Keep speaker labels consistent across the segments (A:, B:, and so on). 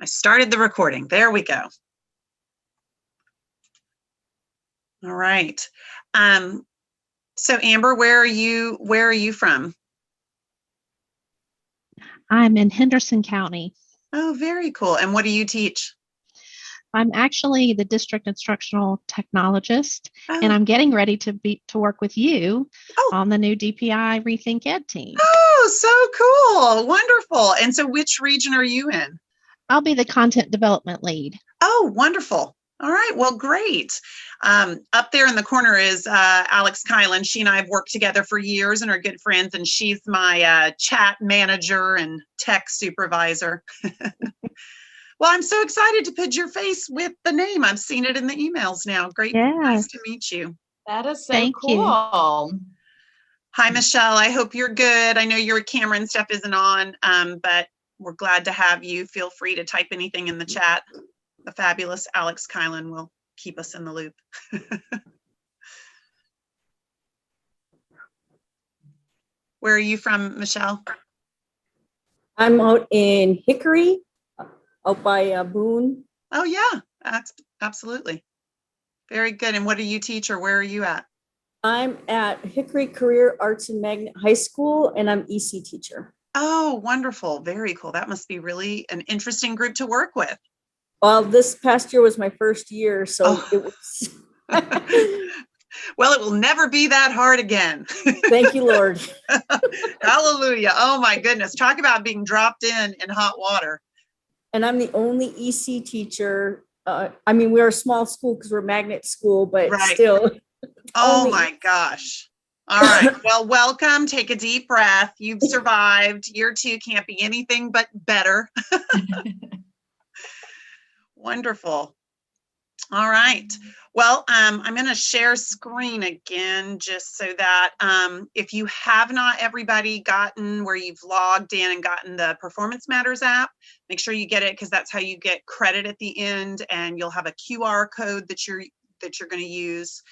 A: I started the recording. There we go. All right. So Amber, where are you from?
B: I'm in Henderson County.
A: Oh, very cool. And what do you teach?
B: I'm actually the district instructional technologist, and
A: Oh,
B: I'm getting ready to work with you
A: oh,
B: on the new DPI Rethink Ed team.
A: oh, so cool. Wonderful. And so which region are you in?
B: I'll be the content development lead.
A: Oh, wonderful. All right. Well, great. Up there in the corner is Alex Kylan. She and I have worked together for years and are good friends, and she's my chat manager and tech supervisor. Well, I'm so excited to put your face with the name. I've seen it in the emails now. Great.
B: Yes.
A: Nice to meet you.
C: That is so
B: Thank
C: cool.
B: you.
A: Hi, Michelle. I hope you're good. I know your camera and stuff isn't on, but we're glad to have you. Feel free to type anything in the chat. The fabulous Alex Kylan will keep us in the loop. Where are you from, Michelle?
D: I'm out in Hickory, out by Boone.
A: Oh, yeah, absolutely. Very good. And what do you teach, or where are you at?
D: I'm at Hickory Career Arts and Magnet High School, and I'm EC teacher.
A: Oh, wonderful. Very cool. That must be really an interesting group to work with.
D: Well, this past year was my first year, so it was.
A: Well, it will never be that hard again.
D: Thank you, Lord.
A: Hallelujah. Oh, my goodness. Talk about being dropped in hot water.
D: And I'm the only EC teacher. I mean, we're a small school because we're a magnet school, but still.
A: Oh, my gosh. All right. Well, welcome. Take a deep breath. You've survived. Year 2 can't be anything but better. Wonderful. All right. Well, I'm going to share screen again, just so that if you have not everybody gotten where you've logged in and gotten the Performance Matters app, make sure you get it, because that's how you get credit at the end, and you'll have a QR code that you're going to use.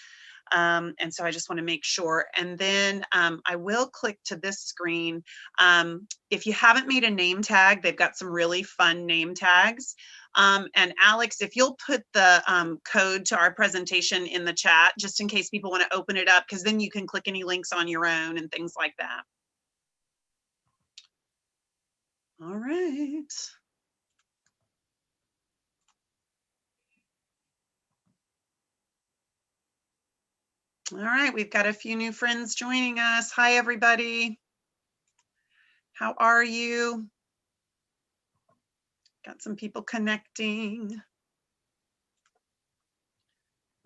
A: And so I just want to make sure. And then I will click to this screen. If you haven't made a name tag, they've got some really fun name tags. And Alex, if you'll put the code to our presentation in the chat, just in case people want to open it up, because then you can click any links on your own and things like that. All right. All right, we've got a few new friends joining us. Hi, everybody. How are you? Got some people connecting.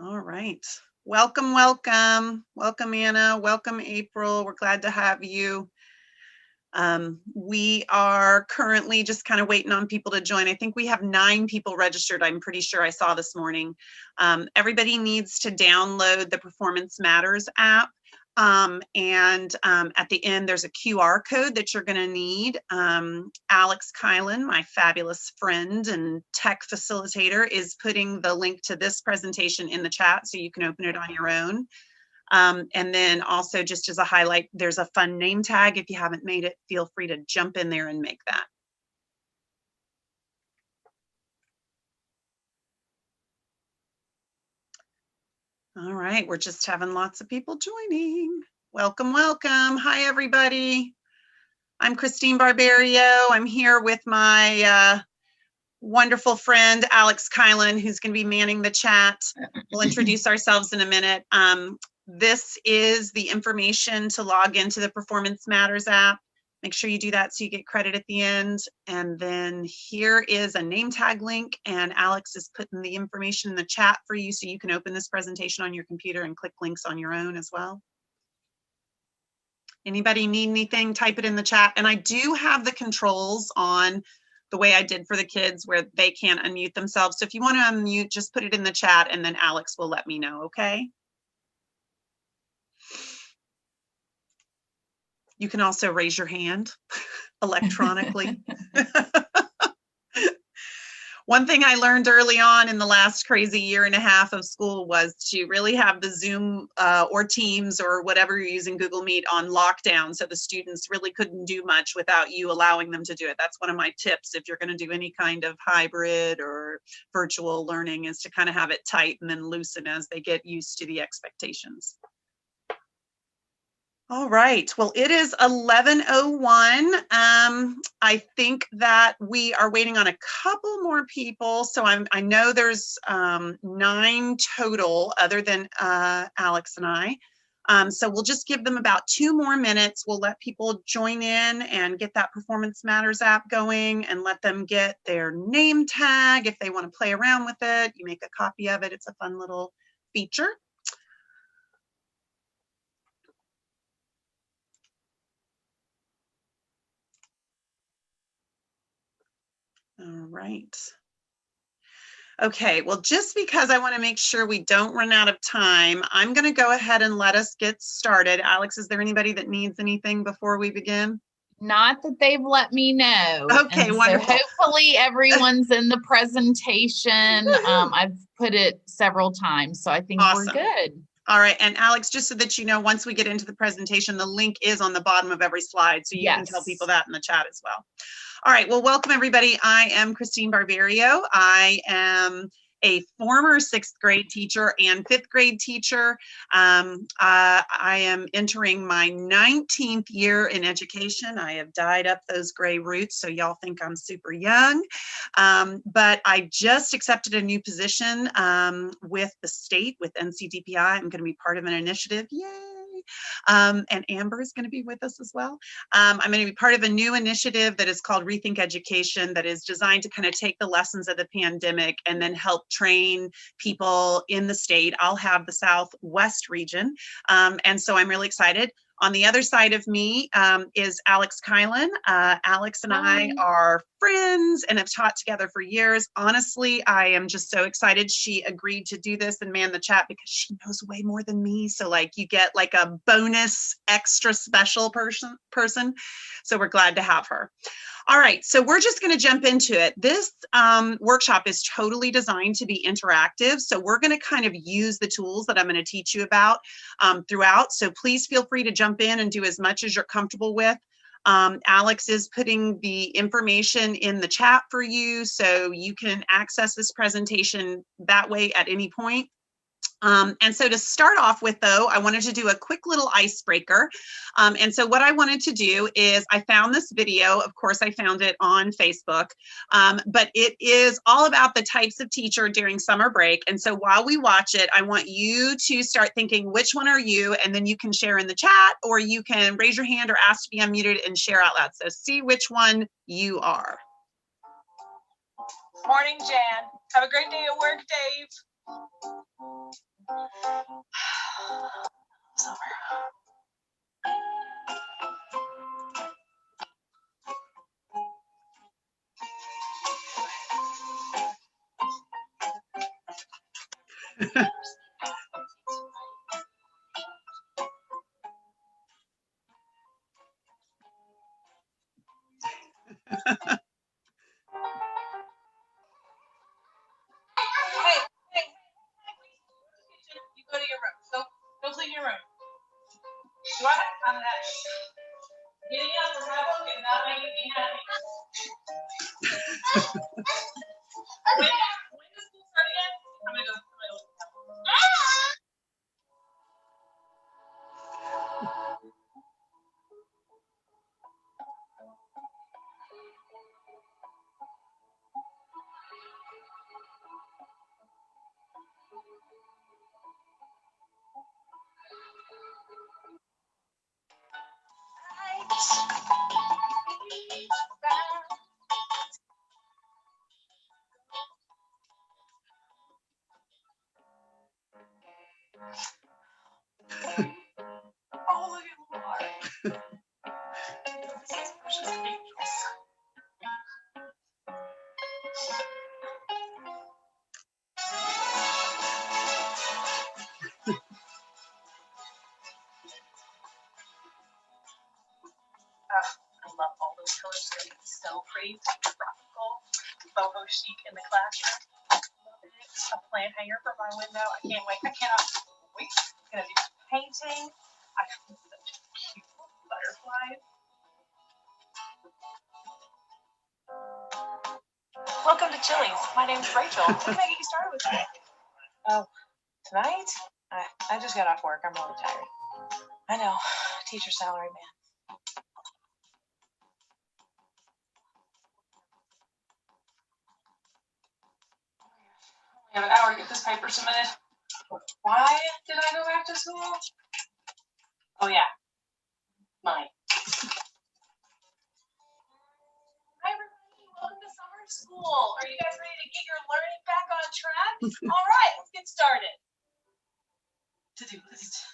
A: All right. Welcome, welcome. Welcome, Anna. Welcome, April. We're glad to have you. We are currently just kind of waiting on people to join. I think we have 9 people registered. I'm pretty sure I saw this morning. Everybody needs to download the Performance Matters app. At the end, there's a QR code that you're going to need. Alex Kylan, my fabulous friend and tech facilitator, is putting the link to this presentation in the chat so you can open it on your own. And then also, just as a highlight, there's a fun name tag. If you haven't made it, feel free to jump in there and make that. All right, we're just having lots of people joining. Welcome, welcome. Hi, everybody. I'm Kristine Barberio. I'm here with my wonderful friend, Alex Kylan, who's going to be manning the chat. We'll introduce ourselves in a minute. This is the information to log into the Performance Matters app. Make sure you do that so you get credit at the end. And then here is a name tag link, and Alex is putting the information in the chat for you so you can open this presentation on your computer and click links on your own as well. Anybody need anything, type it in the chat. And I do have the controls on the way I did for the kids where they can't unmute themselves. So if you want to unmute, just put it in the chat and then Alex will let me know, okay? You can also raise your hand electronically. One thing I learned early on in the last crazy year and a half of school was to really have the Zoom or Teams or whatever you're using, Google Meet, on lockdown, so the students really couldn't do much without you allowing them to do it. That's one of my tips if you're going to do any kind of hybrid or virtual learning, is to kind of have it tight and then loosen as they get used to the expectations. All right, well, it is 11:01. I think that we are waiting on a couple more people. So I know there's 9 total other than Alex and I. So we'll just give them about 2 more minutes. We'll let people join in and get that Performance Matters app going and let them get their name tag. If they want to play around with it, you make a copy of it. It's a fun little feature. All right. Okay, well, just because I want to make sure we don't run out of time, I'm going to go ahead and let us get started. Alex, is there anybody that needs anything before we begin?
C: Not that they've let me know.
A: Okay,
C: and
A: wonderful.
C: So hopefully everyone's in the presentation. I've put it several times, so I think
A: Awesome.
C: we're good.
A: All right, and Alex, just so that you know, once we get into the presentation, the link is on the bottom of every slide, so you can tell people that in the chat as well. All right, well, welcome everybody. I am Kristine Barberio. I am a former 6th grade teacher and 5th grade teacher. I am entering my 19th year in education. I have dyed up those gray roots, so y'all think I'm super young. But I just accepted a new position with the state, with NCDPI. I'm going to be part of an initiative. Yay! And Amber is going to be with us as well. I'm going to be part of a new initiative that is called Rethink Education, that is designed to kind of take the lessons of the pandemic and then help train people in the state. I'll have the Southwest region. And so I'm really excited. On the other side of me is Alex Kylan. Alex and I are friends and have taught together for years. Honestly, I am just so excited she agreed to do this and man the chat, because she knows way more than me. So like you get like a bonus extra special person. So we're glad to have her. All right, so we're just going to jump into it. This workshop is totally designed to be interactive. So we're going to kind of use the tools that I'm going to teach you about throughout. So please feel free to jump in and do as much as you're comfortable with. Alex is putting the information in the chat for you, so you can access this presentation that way at any point. And so to start off with, though, I wanted to do a quick little icebreaker. And so what I wanted to do is, I found this video. Of course, I found it on Facebook, but it is all about the types of teacher during summer break. And so while we watch it, I want you to start thinking, which one are you? And then you can share in the chat, or you can raise your hand or ask to be unmuted and share out loud. So see which one you are.
E: Morning, Jan. Have a great day at work, Dave. Summer. Hey, you go to your room. Go clean your room. What? I'm not. Getting up from my book is not making me happy. When does school start again? I'm gonna go. boho chic in the classroom. A plant hanger for my window. I can't wait. I cannot wait. I'm gonna do some painting. I have such cute butterflies. Welcome to Chili's. My name's Rachel. What can I get you started with today? Oh, tonight? I just got off work. I'm really tired. I know. Teacher salary, man. I have an hour to get this paper submitted. Why did I go back to school? Oh yeah, money. Hi everybody, welcome to summer school. Are you guys ready to get your learning back on track? All right, let's get started. To-do list.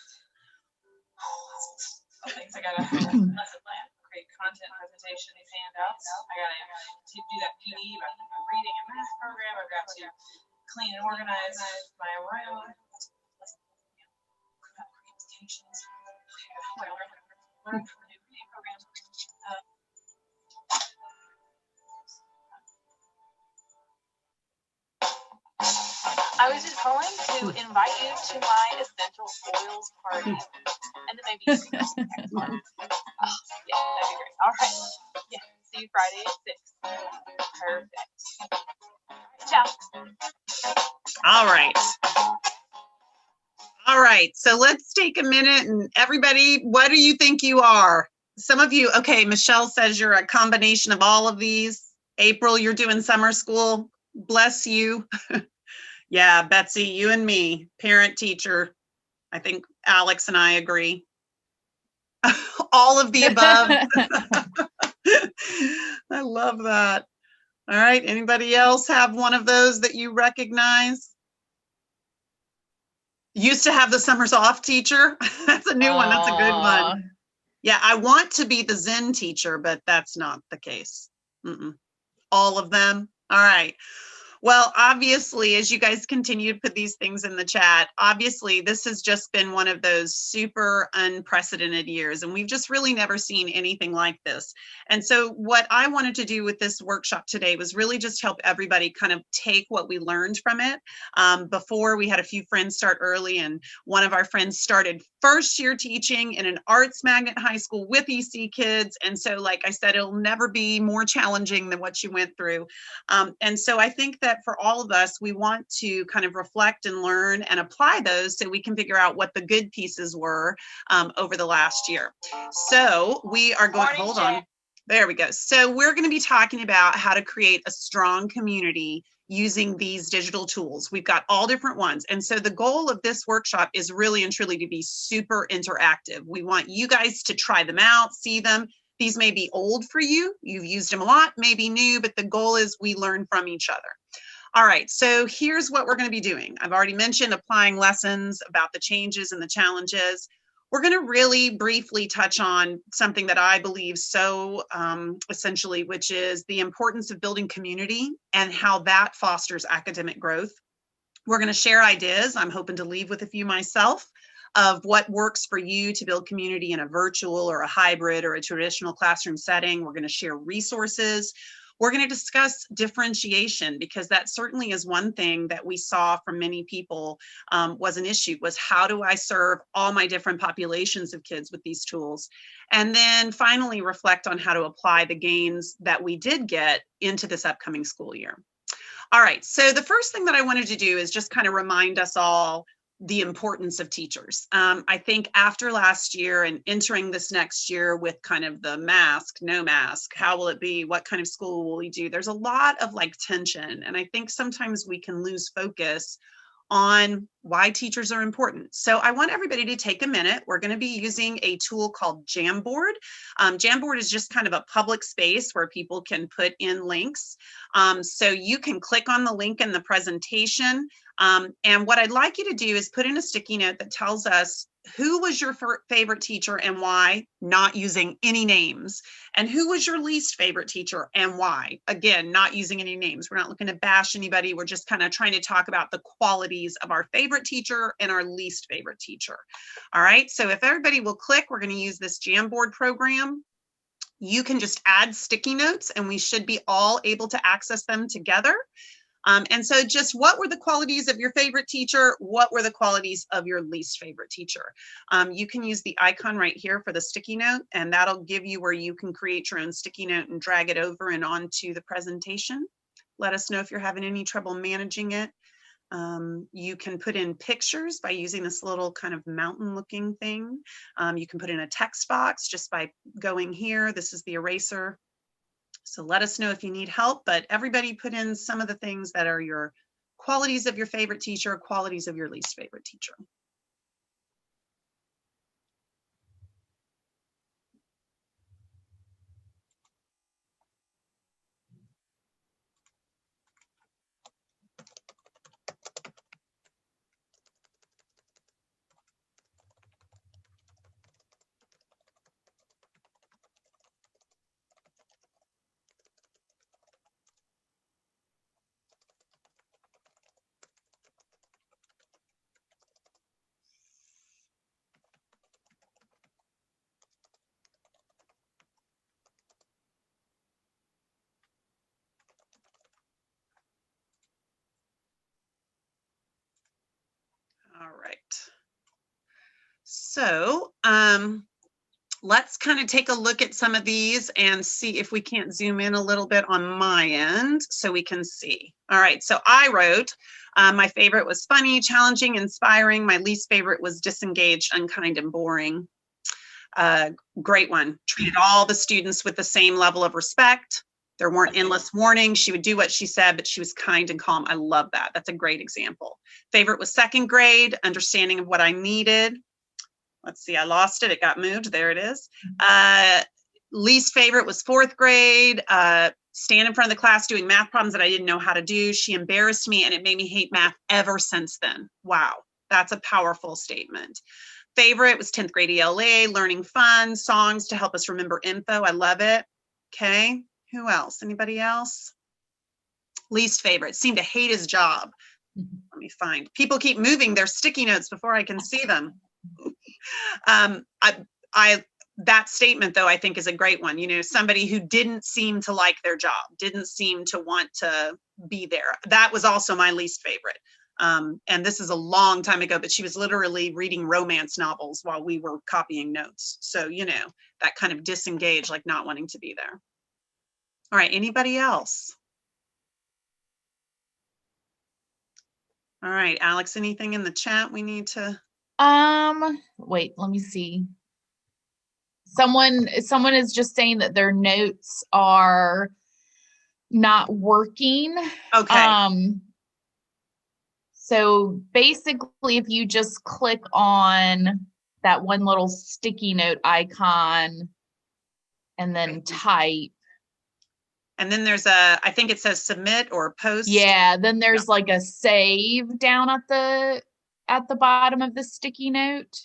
E: Thanks, I got a lesson plan. Create content presentation, these handouts. I gotta do that PD about the reading and math program. I've got to clean and organize my room. Learn from new reading programs. I was just calling to invite you to my essential oils party, and then maybe you can go some next one. Oh, yeah, that'd be great. All right, yeah, see you Friday at 6. Perfect. Ciao.
A: All right. All right, so let's take a minute and everybody, what do you think you are? Some of you, okay, Michelle says you're a combination of all of these. April, you're doing summer school. Bless you. Yeah, Betsy, you and me, parent, teacher. I think Alex and I agree. All of the above. I love that. All right, anybody else have one of those that you recognize? Used to have the summers off teacher. That's a new one. That's a good one. Yeah, I want to be the Zen teacher, but that's not the case. All of them. All right. Well, obviously, as you guys continue to put these things in the chat, obviously, this has just been one of those super unprecedented years, and we've just really never seen anything like this. And so what I wanted to do with this workshop today was really just help everybody kind of take what we learned from it. Before, we had a few friends start early, and one of our friends started first year teaching in an arts magnet high school with EC kids. And so, like I said, it'll never be more challenging than what you went through. And so I think that for all of us, we want to kind of reflect and learn and apply those so we can figure out what the good pieces were over the last year. So we are going, hold on, there we go. So we're going to be talking about how to create a strong community using these digital tools. We've got all different ones. And so the goal of this workshop is really and truly to be super interactive. We want you guys to try them out, see them. These may be old for you. You've used them a lot, maybe new, but the goal is we learn from each other. All right, so here's what we're going to be doing. I've already mentioned applying lessons about the changes and the challenges. We're going to really briefly touch on something that I believe so essentially, which is the importance of building community and how that fosters academic growth. We're going to share ideas. I'm hoping to leave with a few myself of what works for you to build community in a virtual or a hybrid or a traditional classroom setting. We're going to share resources. We're going to discuss differentiation, because that certainly is one thing that we saw from many people was an issue, was how do I serve all my different populations of kids with these tools? And then finally reflect on how to apply the gains that we did get into this upcoming school year. All right, so the first thing that I wanted to do is just kind of remind us all the importance of teachers. I think after last year and entering this next year with kind of the mask, no mask, how will it be? What kind of school will we do? There's a lot of like tension. And I think sometimes we can lose focus on why teachers are important. So I want everybody to take a minute. We're going to be using a tool called Jamboard. Jamboard is just kind of a public space where people can put in links. So you can click on the link in the presentation. And what I'd like you to do is put in a sticky note that tells us who was your favorite teacher and why, not using any names, and who was your least favorite teacher and why. Again, not using any names. We're not looking to bash anybody. We're just kind of trying to talk about the qualities of our favorite teacher and our least favorite teacher. All right, so if everybody will click, we're going to use this Jamboard program. you can just add sticky notes and we should be all able to access them together. And so just what were the qualities of your favorite teacher? What were the qualities of your least favorite teacher? You can use the icon right here for the sticky note, and that'll give you where you can create your own sticky note and drag it over and onto the presentation. Let us know if you're having any trouble managing it. You can put in pictures by using this little kind of mountain looking thing. You can put in a text box just by going here. This is the eraser. So let us know if you need help, but everybody put in some of the things that are your qualities of your favorite teacher, qualities of your least favorite teacher. All right. So let's kind of take a look at some of these and see if we can't zoom in a little bit on my end so we can see. All right, so I wrote, my favorite was funny, challenging, inspiring. My least favorite was disengaged, unkind, and boring. Great one. Treated all the students with the same level of respect. There weren't endless warnings. She would do what she said, but she was kind and calm. I love that. That's a great example. Favorite was second grade, understanding of what I needed. Let's see, I lost it. It got moved. There it is. Least favorite was fourth grade. Stand in front of the class doing math problems that I didn't know how to do. She embarrassed me and it made me hate math ever since then. Wow, that's a powerful statement. Favorite was 10th grade ELA, learning fun, songs to help us remember info. I love it. Okay, who else? Anybody else? Least favorite, seemed to hate his job. Let me find. People keep moving their sticky notes before I can see them. That statement though, I think is a great one. You know, somebody who didn't seem to like their job, didn't seem to want to be there. That was also my least favorite. And this is a long time ago, but she was literally reading romance novels while we were copying notes. So, you know, that kind of disengaged, like not wanting to be there. All right, anybody else? All right, Alex, anything in the chat we need to?
C: Wait, let me see. Someone is just saying that their notes are not working.
A: Okay.
C: So basically, if you just click on that one little sticky note icon and then type.
A: And then there's a, I think it says submit or post.
C: Yeah, then there's like a save down at the bottom of the sticky note.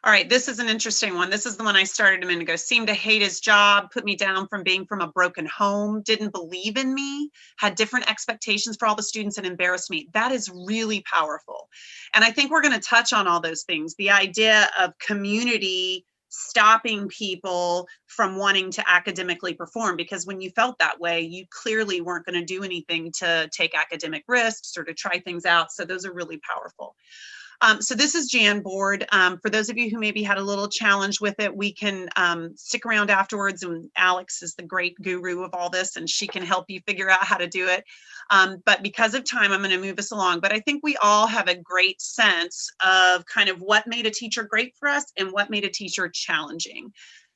A: All right, this is an interesting one. This is the one I started a minute ago. Seemed to hate his job, put me down from being from a broken home, didn't believe in me, had different expectations for all the students and embarrassed me. That is really powerful. And I think we're going to touch on all those things. The idea of community stopping people from wanting to academically perform, because when you felt that way, you clearly weren't going to do anything to take academic risks or to try things out. So those are really powerful. So this is Jamboard. For those of you who maybe had a little challenge with it, we can stick around afterwards, and Alex is the great guru of all this and she can help you figure out how to do it. But because of time, I'm going to move us along. But I think we all have a great sense of kind of what made a teacher great for us and what made a teacher challenging.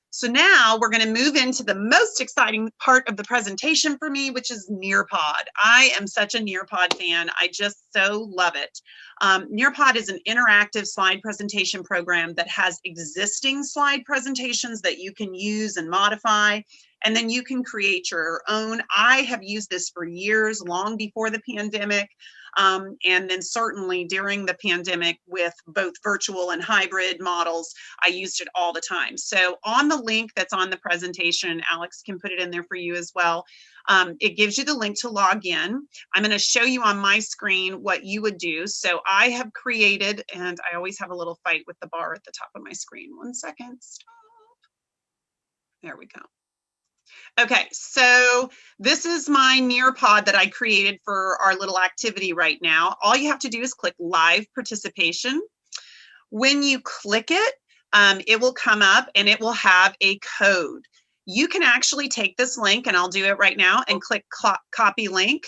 A: So now we're going to move into the most exciting part of the presentation for me, which is Nearpod. I am such a Nearpod fan. I just so love it. Nearpod is an interactive slide presentation program that has existing slide presentations that you can use and modify, and then you can create your own. I have used this for years, long before the pandemic. And then certainly during the pandemic with both virtual and hybrid models, I used it all the time. So on the link that's on the presentation, Alex can put it in there for you as well. It gives you the link to log in. I'm going to show you on my screen what you would do. So I have created, and I always have a little fight with the bar at the top of my screen. 1 second, stop. There we go. Okay, so this is my Nearpod that I created for our little activity right now. All you have to do is click live participation. When you click it, it will come up and it will have a code. You can actually take this link, and I'll do it right now, and click copy link.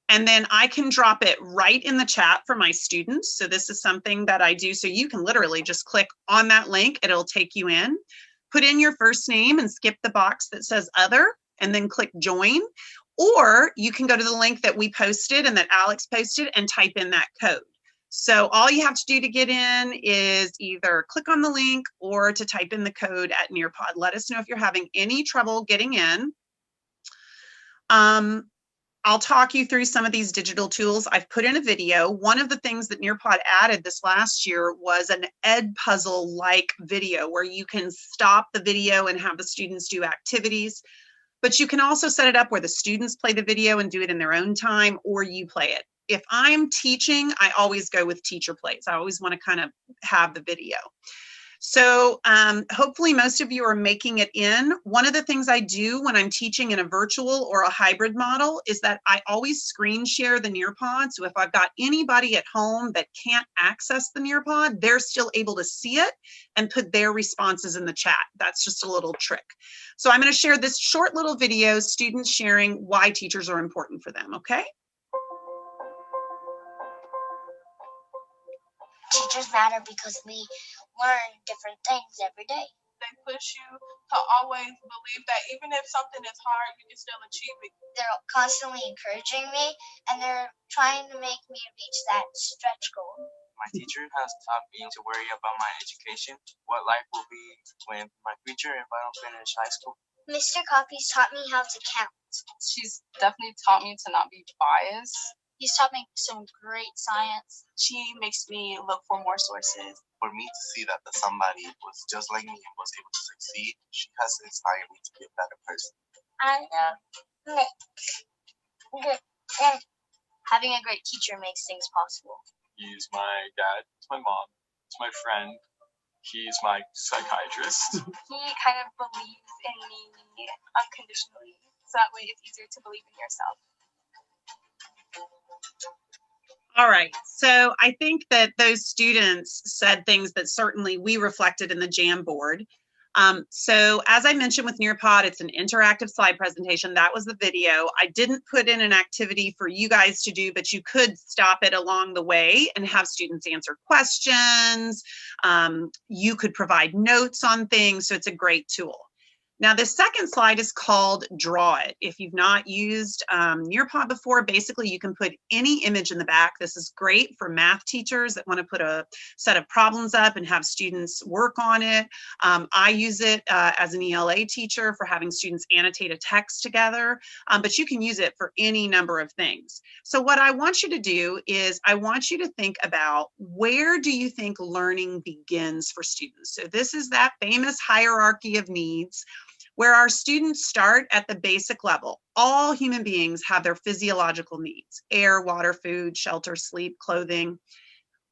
A: And then I can drop it right in the chat for my students. So this is something that I do. So you can literally just click on that link. It'll take you in. Put in your first name and skip the box that says other, and then click join. Or you can go to the link that we posted and that Alex posted and type in that code. So all you have to do to get in is either click on the link or to type in the code at Nearpod. Let us know if you're having any trouble getting in. I'll talk you through some of these digital tools. I've put in a video. One of the things that Nearpod added this last year was an Edpuzzle-like video where you can stop the video and have the students do activities. But you can also set it up where the students play the video and do it in their own time, or you play it. If I'm teaching, I always go with teacher plays. I always want to kind of have the video. So hopefully most of you are making it in. One of the things I do when I'm teaching in a virtual or a hybrid model is that I always screen share the Nearpod. So if I've got anybody at home that can't access the Nearpod, they're still able to see it and put their responses in the chat. That's just a little trick. So I'm going to share this short little video, students sharing why teachers are important for them, okay?
F: Teachers matter because we learn different things every day.
E: They push you to always believe that even if something is hard, you can still achieve it.
F: They're constantly encouraging me, and they're trying to make me reach that stretch goal.
G: My teacher has taught me to worry about my education, what life will be when my future if I don't finish high school.
F: Mr. Coffee's taught me how to count.
H: She's definitely taught me to not be biased.
F: He's taught me some great science.
E: She makes me look for more sources.
G: For me to see that somebody was just like me and was able to succeed, she has inspired me to be a better person.
F: Having a great teacher makes things possible.
I: He's my dad, he's my mom, he's my friend, he's my psychiatrist.
H: He kind of believes in me unconditionally, so that way it's easier to believe in yourself.
A: All right, so I think that those students said things that certainly we reflected in the Jamboard. So as I mentioned with Nearpod, it's an interactive slide presentation. That was the video. I didn't put in an activity for you guys to do, but you could stop it along the way and have students answer questions. You could provide notes on things, so it's a great tool. Now, the second slide is called Draw It. If you've not used Nearpod before, basically you can put any image in the back. This is great for math teachers that want to put a set of problems up and have students work on it. I use it as an ELA teacher for having students annotate a text together, but you can use it for any number of things. So what I want you to do is I want you to think about, where do you think learning begins for students? So this is that famous hierarchy of needs, where our students start at the basic level. All human beings have their physiological needs: air, water, food, shelter, sleep, clothing.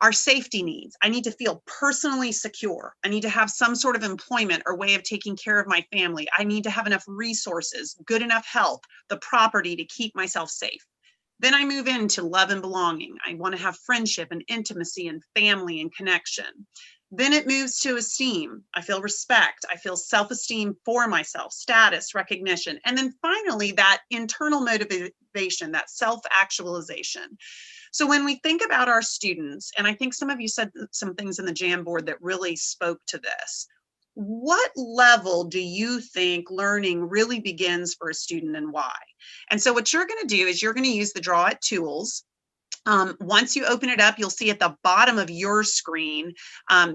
A: Our safety needs: I need to feel personally secure. I need to have some sort of employment or way of taking care of my family. I need to have enough resources, good enough health, the property to keep myself safe. Then I move into love and belonging. I want to have friendship and intimacy and family and connection. Then it moves to esteem. I feel respect. I feel self-esteem for myself, status, recognition. And then finally, that internal motivation, that self-actualization. So when we think about our students, and I think some of you said some things in the Jamboard that really spoke to this, what level do you think learning really begins for a student and why? And so what you're going to do is you're going to use the Draw It tools. Once you open it up, you'll see at the bottom of your screen,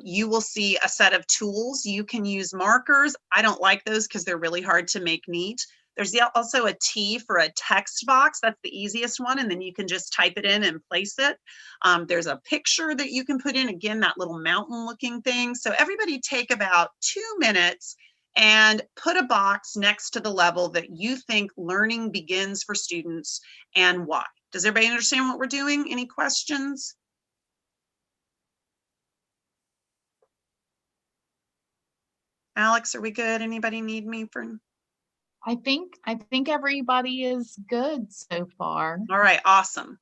A: you will see a set of tools. You can use markers. I don't like those because they're really hard to make neat. There's also a T for a text box. That's the easiest one. And then you can just type it in and place it. There's a picture that you can put in, again, that little mountain looking thing. So everybody take about 2 minutes and put a box next to the level that you think learning begins for students and why. Does everybody understand what we're doing? Any questions? Alex, are we good? Anybody need me for?
C: I think everybody is good so far.
A: All right, awesome.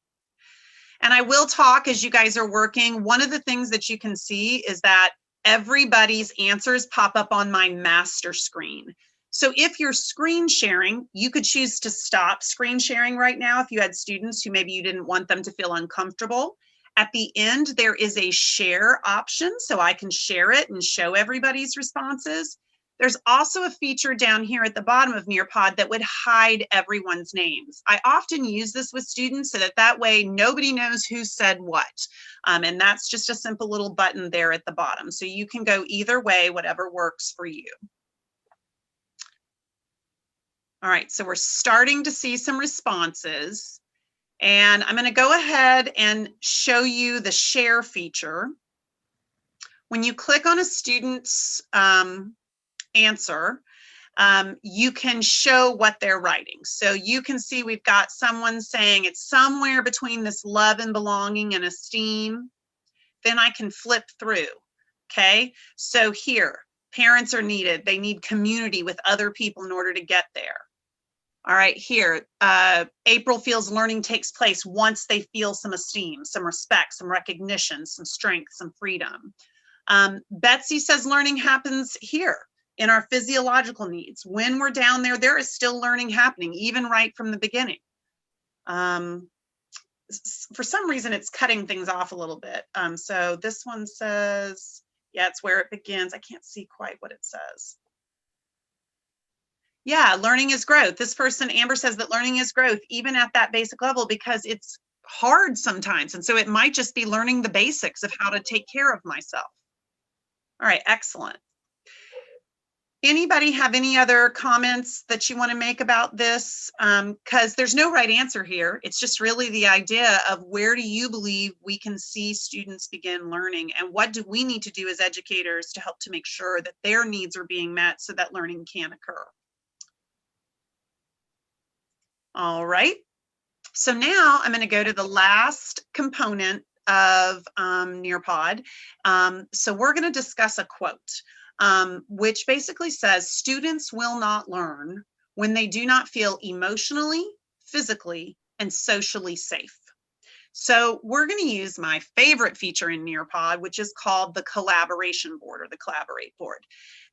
A: And I will talk as you guys are working. One of the things that you can see is that everybody's answers pop up on my master screen. So if you're screen sharing, you could choose to stop screen sharing right now if you had students who maybe you didn't want them to feel uncomfortable. At the end, there is a share option, so I can share it and show everybody's responses. There's also a feature down here at the bottom of Nearpod that would hide everyone's names. I often use this with students so that that way nobody knows who said what. And that's just a simple little button there at the bottom. So you can go either way, whatever works for you. All right, so we're starting to see some responses. And I'm going to go ahead and show you the share feature. When you click on a student's answer, you can show what they're writing. So you can see we've got someone saying it's somewhere between this love and belonging and esteem. Then I can flip through. Okay, so here, parents are needed. They need community with other people in order to get there. All right, here, April feels learning takes place once they feel some esteem, some respect, some recognition, some strength, some freedom. Betsy says learning happens here in our physiological needs. When we're down there, there is still learning happening, even right from the beginning. For some reason, it's cutting things off a little bit. So this one says, yeah, it's where it begins. I can't see quite what it says. Yeah, learning is growth. This person, Amber, says that learning is growth, even at that basic level, because it's hard sometimes. And so it might just be learning the basics of how to take care of myself. All right, excellent. Anybody have any other comments that you want to make about this? Because there's no right answer here. It's just really the idea of where do you believe we can see students begin learning, and what do we need to do as educators to help to make sure that their needs are being met so that learning can occur. All right, so now I'm going to go to the last component of Nearpod. So we're going to discuss a quote, which basically says, students will not learn when they do not feel emotionally, physically, and socially safe. So we're going to use my favorite feature in Nearpod, which is called the collaboration board, or the collaborate board.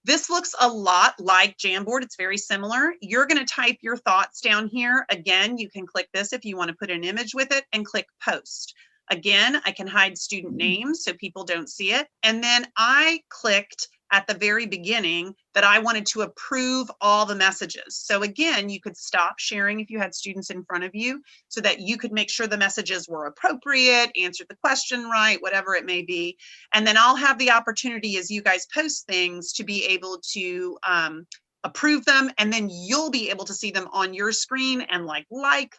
A: This looks a lot like Jamboard. It's very similar. You're going to type your thoughts down here. Again, you can click this if you want to put an image with it, and click post. Again, I can hide student names so people don't see it. And then I clicked at the very beginning that I wanted to approve all the messages. So again, you could stop sharing if you had students in front of you so that you could make sure the messages were appropriate, answered the question right, whatever it may be. And then I'll have the opportunity as you guys post things to be able to approve them, and then you'll be able to see them on your screen and like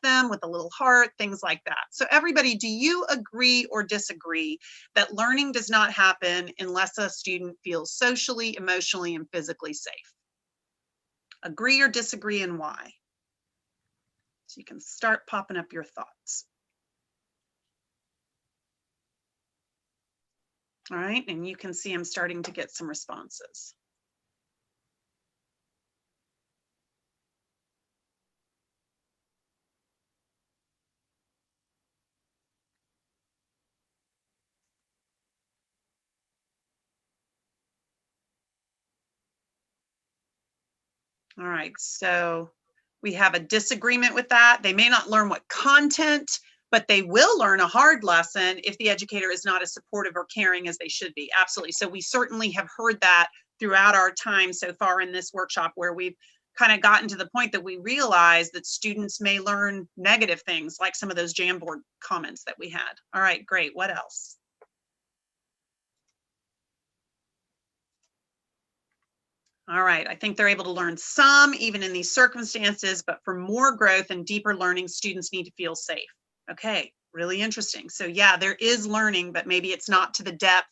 A: them with a little heart, things like that. So everybody, do you agree or disagree that learning does not happen unless a student feels socially, emotionally, and physically safe? Agree or disagree, and why? So you can start popping up your thoughts. All right, and you can see I'm starting to get some responses. All right, so we have a disagreement with that. They may not learn what content, but they will learn a hard lesson if the educator is not as supportive or caring as they should be. Absolutely. So we certainly have heard that throughout our time so far in this workshop, where we've kind of gotten to the point that we realize that students may learn negative things, like some of those Jamboard comments that we had. All right, great. What else? All right, I think they're able to learn some, even in these circumstances, but for more growth and deeper learning, students need to feel safe. Okay, really interesting. So yeah, there is learning, but maybe it's not to the depth,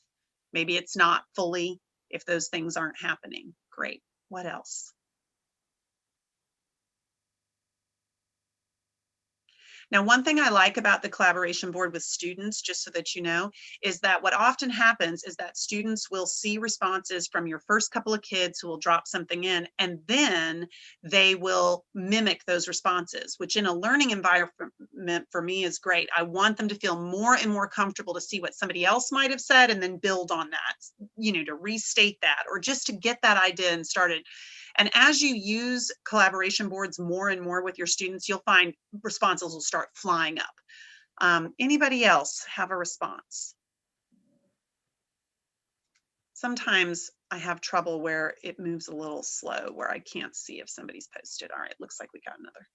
A: maybe it's not fully, if those things aren't happening. Great, what else? Now, one thing I like about the collaboration board with students, just so that you know, is that what often happens is that students will see responses from your first couple of kids who will drop something in, and then they will mimic those responses, which in a learning environment for me is great. I want them to feel more and more comfortable to see what somebody else might have said and then build on that, you know, to restate that, or just to get that idea and started. And as you use collaboration boards more and more with your students, you'll find responses will start flying up. Anybody else have a response? Sometimes I have trouble where it moves a little slow, where I can't see if somebody's posted. All right, looks like we got another.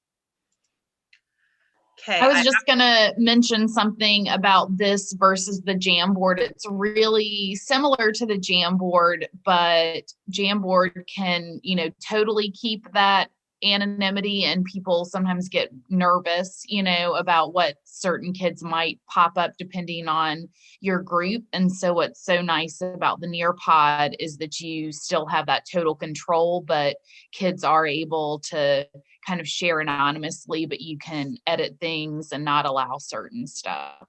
A: Okay.
C: I was just going to mention something about this versus the Jamboard. It's really similar to the Jamboard, but Jamboard can, you know, totally keep that anonymity, and people sometimes get nervous, you know, about what certain kids might pop up depending on your group. And so what's so nice about the Nearpod is that you still have that total control, but kids are able to kind of share anonymously, but you can edit things and not allow certain stuff.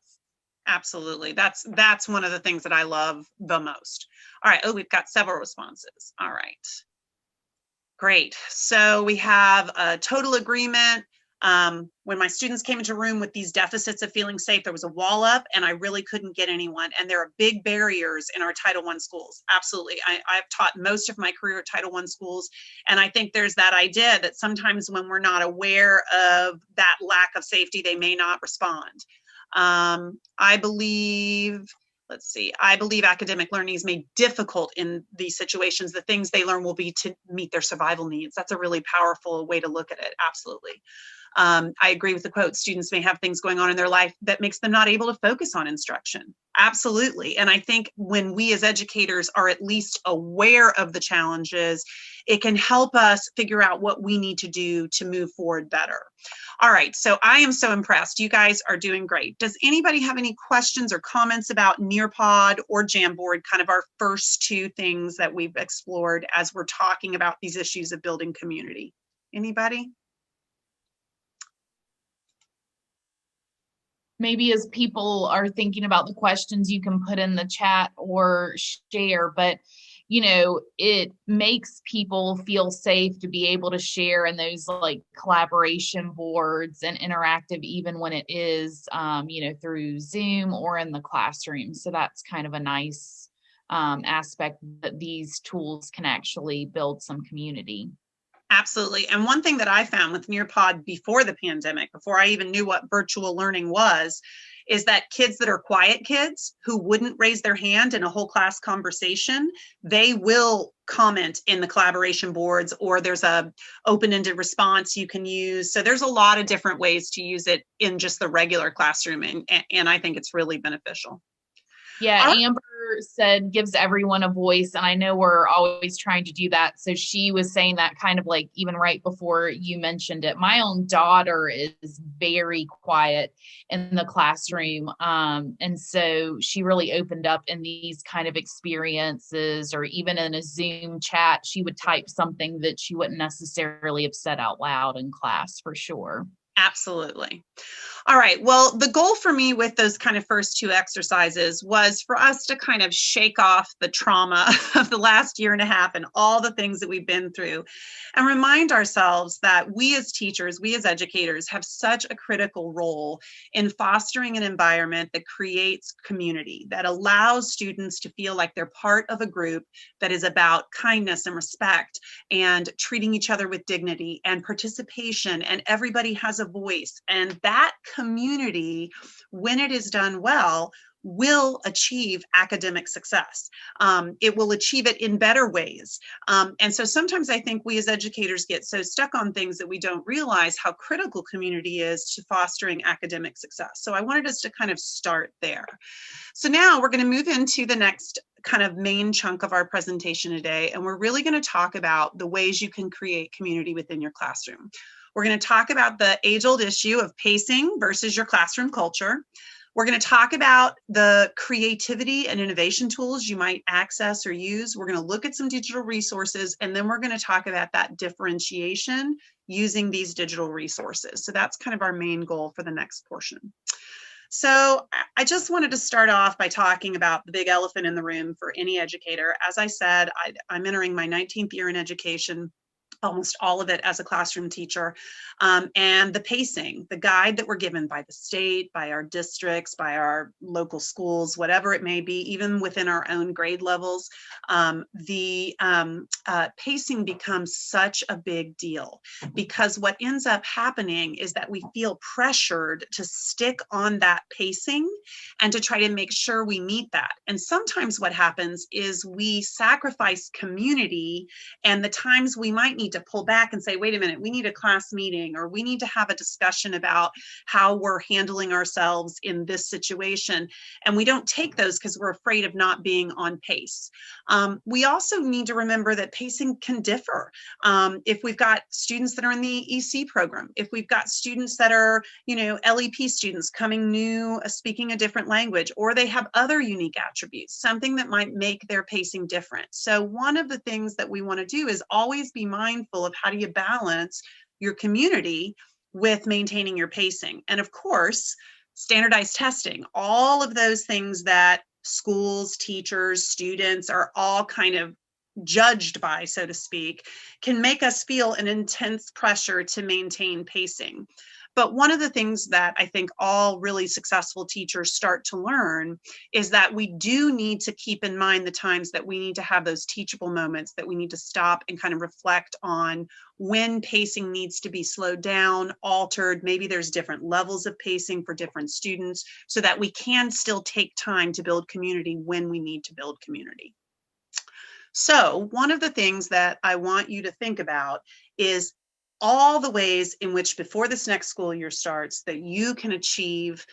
A: Absolutely. That's one of the things that I love the most. All right. Oh, we've got several responses. All right. Great. So we have a total agreement. When my students came into a room with these deficits of feeling safe, there was a wall up and I really couldn't get anyone. And there are big barriers in our Title I schools. Absolutely. I've taught most of my career at Title I schools. And I think there's that idea that sometimes when we're not aware of that lack of safety, they may not respond. I believe academic learning is made difficult in these situations. The things they learn will be to meet their survival needs. That's a really powerful way to look at it. Absolutely. I agree with the quote, students may have things going on in their life that makes them not able to focus on instruction. Absolutely. And I think when we as educators are at least aware of the challenges, it can help us figure out what we need to do to move forward better. All right, so I am so impressed. You guys are doing great. Does anybody have any questions or comments about Nearpod or Jamboard, kind of our first two things that we've explored as we're talking about these issues of building community? Anybody?
C: Maybe as people are thinking about the questions, you can put in the chat or share, but you know, it makes people feel safe to be able to share in those like collaboration boards and interactive, even when it is, you know, through Zoom or in the classroom. So that's kind of a nice aspect that these tools can actually build some community.
A: Absolutely. And one thing that I found with Nearpod before the pandemic, before I even knew what virtual learning was, is that kids that are quiet kids who wouldn't raise their hand in a whole class conversation, they will comment in the collaboration boards, or there's a open-ended response you can use. So there's a lot of different ways to use it in just the regular classroom. And I think it's really beneficial.
C: Yeah, Amber said gives everyone a voice, and I know we're always trying to do that. So she was saying that kind of like even right before you mentioned it. My own daughter is very quiet in the classroom, and so she really opened up in these kind of experiences, or even in a Zoom chat, she would type something that she wouldn't necessarily have said out loud in class, for sure.
A: Absolutely. All right. Well, the goal for me with those kind of first two exercises was for us to kind of shake off the trauma of the last year and a half and all the things that we've been through, and remind ourselves that we as teachers, we as educators have such a critical role in fostering an environment that creates community, that allows students to feel like they're part of a group that is about kindness and respect and treating each other with dignity and participation, and everybody has a voice. And that community, when it is done well, will achieve academic success. It will achieve it in better ways. And so sometimes I think we as educators get so stuck on things that we don't realize how critical community is to fostering academic success. So I wanted us to kind of start there. So now we're going to move into the next kind of main chunk of our presentation today, and we're really going to talk about the ways you can create community within your classroom. We're going to talk about the age-old issue of pacing versus your classroom culture. We're going to talk about the creativity and innovation tools you might access or use. We're going to look at some digital resources, and then we're going to talk about that differentiation using these digital resources. So that's kind of our main goal for the next portion. So I just wanted to start off by talking about the big elephant in the room for any educator. As I said, I'm entering my 19th year in education, almost all of it as a classroom teacher, and the pacing, the guide that we're given by the state, by our districts, by our local schools, whatever it may be, even within our own grade levels, the pacing becomes such a big deal, because what ends up happening is that we feel pressured to stick on that pacing and to try to make sure we meet that. And sometimes what happens is we sacrifice community and the times we might need to pull back and say, wait a minute, we need a class meeting, or we need to have a discussion about how we're handling ourselves in this situation. And we don't take those because we're afraid of not being on pace. We also need to remember that pacing can differ. If we've got students that are in the EC program, if we've got students that are, LEP students coming new, speaking a different language, or they have other unique attributes, something that might make their pacing different. So one of the things that we want to do is always be mindful of how do you balance your community with maintaining your pacing. And of course, standardized testing, all of those things that schools, teachers, students are all kind of judged by, so to speak, can make us feel an intense pressure to maintain pacing. But one of the things that I think all really successful teachers start to learn is that we do need to keep in mind the times that we need to have those teachable moments, that we need to stop and kind of reflect on when pacing needs to be slowed down, altered. Maybe there's different levels of pacing for different students, so that we can still take time to build community when we need to build community. So one of the things that I want you to think about is all the ways in which before this next school year starts that you can achieve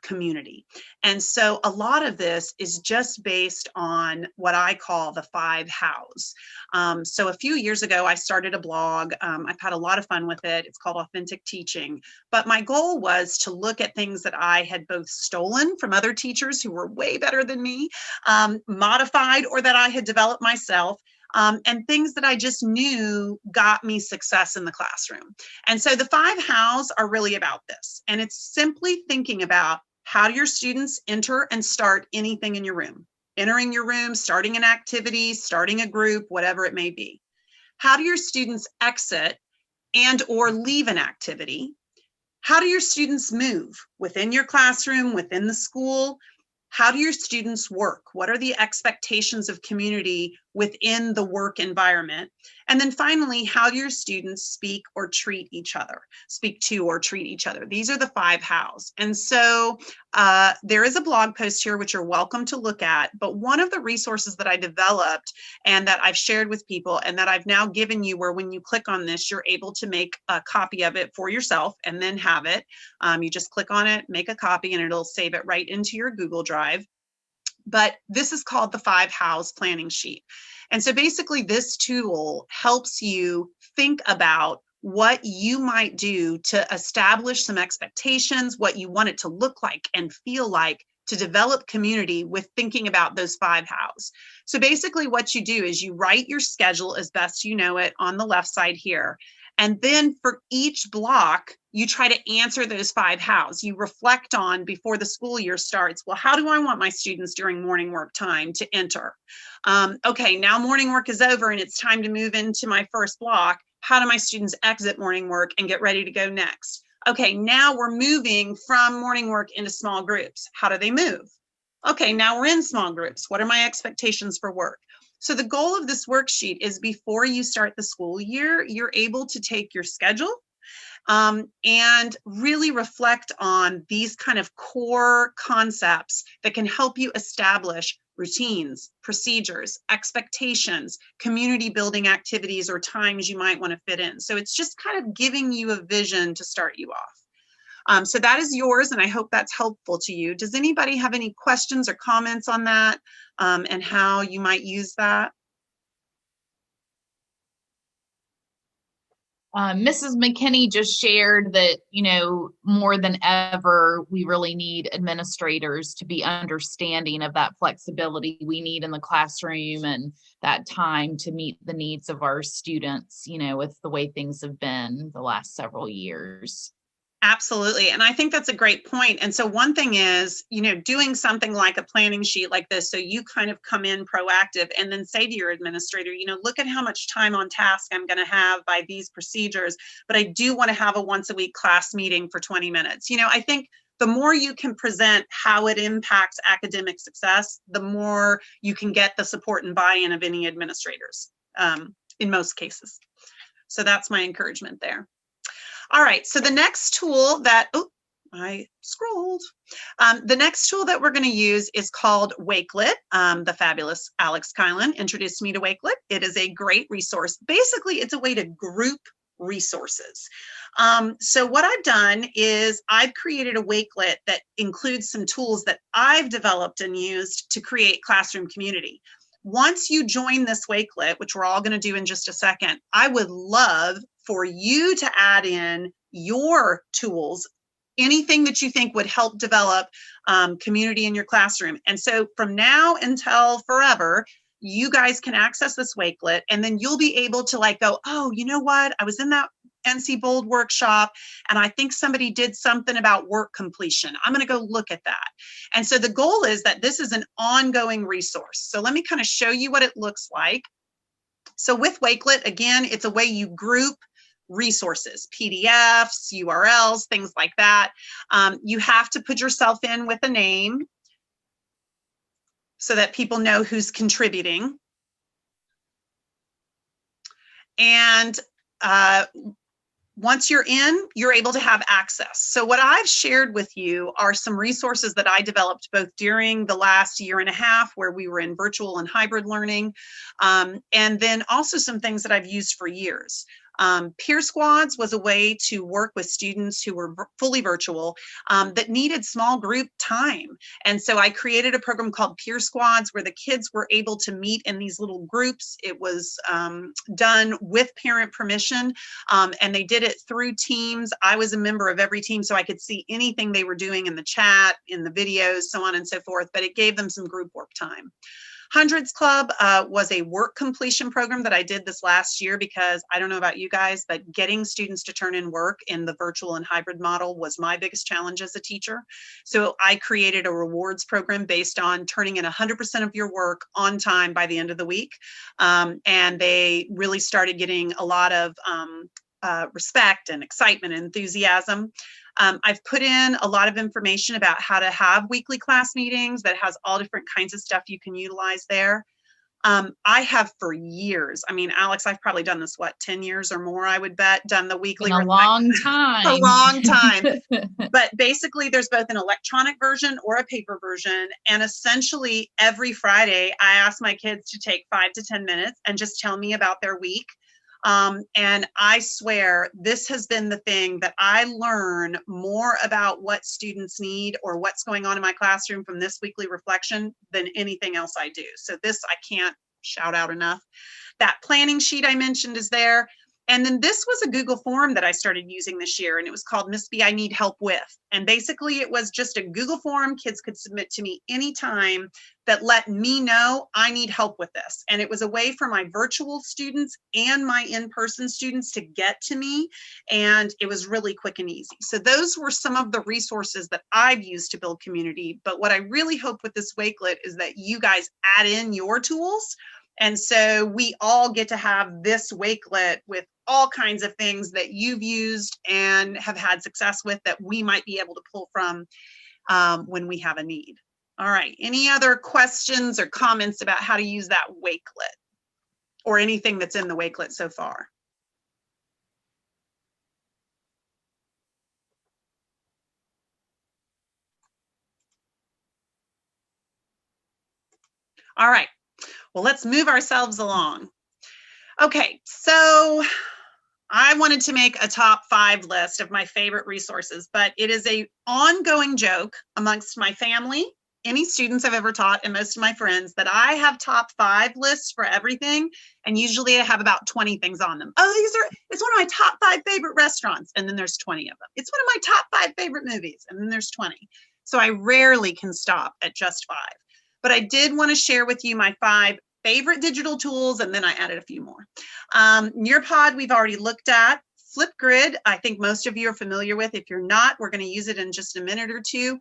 A: community. And so a lot of this is just based on what I call the 5 hows. So a few years ago, I started a blog. I've had a lot of fun with it. It's called Authentic Teaching. But my goal was to look at things that I had both stolen from other teachers who were way better than me, modified, or that I had developed myself, and things that I just knew got me success in the classroom. And so the 5 hows are really about this. And it's simply thinking about, how do your students enter and start anything in your room? Entering your room, starting an activity, starting a group, whatever it may be. How do your students exit and or leave an activity? How do your students move within your classroom, within the school? How do your students work? What are the expectations of community within the work environment? And then finally, how do your students speak or treat each other? Speak to or treat each other. These are the 5 hows. And so there is a blog post here, which you're welcome to look at. But one of the resources that I developed and that I've shared with people and that I've now given you, where when you click on this, you're able to make a copy of it for yourself and then have it. You just click on it, make a copy, and it'll save it right into your Google Drive. But this is called the 5 hows planning sheet. And so basically this tool helps you think about what you might do to establish some expectations, what you want it to look like and feel like to develop community with thinking about those 5 hows. So basically what you do is you write your schedule as best you know it on the left side here. And then for each block, you try to answer those 5 hows. You reflect on, before the school year starts, well, how do I want my students during morning work time to enter? Okay, now morning work is over and it's time to move into my first block. How do my students exit morning work and get ready to go next? Okay, now we're moving from morning work into small groups. How do they move? Okay, now we're in small groups. What are my expectations for work? So the goal of this worksheet is, before you start the school year, you're able to take your schedule and really reflect on these kind of core concepts that can help you establish routines, procedures, expectations, community building activities, or times you might want to fit in. So it's just kind of giving you a vision to start you off. So that is yours, and I hope that's helpful to you. Does anybody have any questions or comments on that, and how you might use that?
C: Mrs. McKinney just shared that, you know, more than ever, we really need administrators to be understanding of that flexibility we need in the classroom and that time to meet the needs of our students, you know, with the way things have been the last several years.
A: Absolutely. And I think that's a great point. And so one thing is, you know, doing something like a planning sheet like this, so you kind of come in proactive and then say to your administrator, you know, look at how much time on task I'm going to have by these procedures, but I do want to have a once a week class meeting for 20 minutes. You know, I think the more you can present how it impacts academic success, the more you can get the support and buy-in of any administrators in most cases. So that's my encouragement there. All right, so the next tool that, oh, I scrolled. The next tool that we're going to use is called Wakelet. The fabulous Alex Kylan introduced me to Wakelet. It is a great resource. Basically, it's a way to group resources. So what I've done is I've created a Wakelet that includes some tools that I've developed and used to create classroom community. Once you join this Wakelet, which we're all going to do in just a second, I would love for you to add in your tools, anything that you think would help develop community in your classroom. And so from now until forever, you guys can access this Wakelet, and then you'll be able to like go, oh, you know what? I was in that NC Bold workshop, and I think somebody did something about work completion. I'm going to go look at that. And so the goal is that this is an ongoing resource. So let me kind of show you what it looks like. So with Wakelet, again, it's a way you group resources, PDFs, URLs, things like that. You have to put yourself in with a name so that people know who's contributing. And once you're in, you're able to have access. So what I've shared with you are some resources that I developed both during the last year and a half where we were in virtual and hybrid learning, and then also some things that I've used for years. Peer squads was a way to work with students who were fully virtual that needed small group time. And so I created a program called Peer Squads where the kids were able to meet in these little groups. It was done with parent permission, and they did it through Teams. I was a member of every team, so I could see anything they were doing in the chat, in the videos, so on and so forth, but it gave them some group work time. Hundreds Club was a work completion program that I did this last year because I don't know about you guys, but getting students to turn in work in the virtual and hybrid model was my biggest challenge as a teacher. So I created a rewards program based on turning in 100% of your work on time by the end of the week. And they really started getting a lot of respect and excitement and enthusiasm. I've put in a lot of information about how to have weekly class meetings that has all different kinds of stuff you can utilize there. I have for years, I mean, Alex, I've probably done this, what, 10 years or more, I would bet, done the weekly.
C: A long time.
A: A long time. But basically, there's both an electronic version or a paper version. And essentially, every Friday, I ask my kids to take 5 to 10 minutes and just tell me about their week. And I swear this has been the thing that I learn more about what students need or what's going on in my classroom from this weekly reflection than anything else I do. So this I can't shout out enough. That planning sheet I mentioned is there. And then this was a Google form that I started using this year, and it was called Miss B, I Need Help With. And basically it was just a Google form kids could submit to me anytime that let me know I need help with this. And it was a way for my virtual students and my in-person students to get to me. And it was really quick and easy. So those were some of the resources that I've used to build community. But what I really hope with this Wakelet is that you guys add in your tools. And so we all get to have this Wakelet with all kinds of things that you've used and have had success with that we might be able to pull from when we have a need. All right, any other questions or comments about how to use that Wakelet or anything that's in the Wakelet so far? All right, well, let's move ourselves along. Okay, so I wanted to make a top 5 list of my favorite resources, but it is an ongoing joke amongst my family any students I've ever taught and most of my friends that I have top 5 lists for everything. And usually I have about 20 things on them. Oh, it's one of my top 5 favorite restaurants. And then there's 20 of them. It's one of my top 5 favorite movies. And then there's 20. So I rarely can stop at just 5. But I did want to share with you my 5 favorite digital tools. And then I added a few more. Nearpod, we've already looked at. Flipgrid, I think most of you are familiar with. If you're not, we're going to use it in just a minute or two.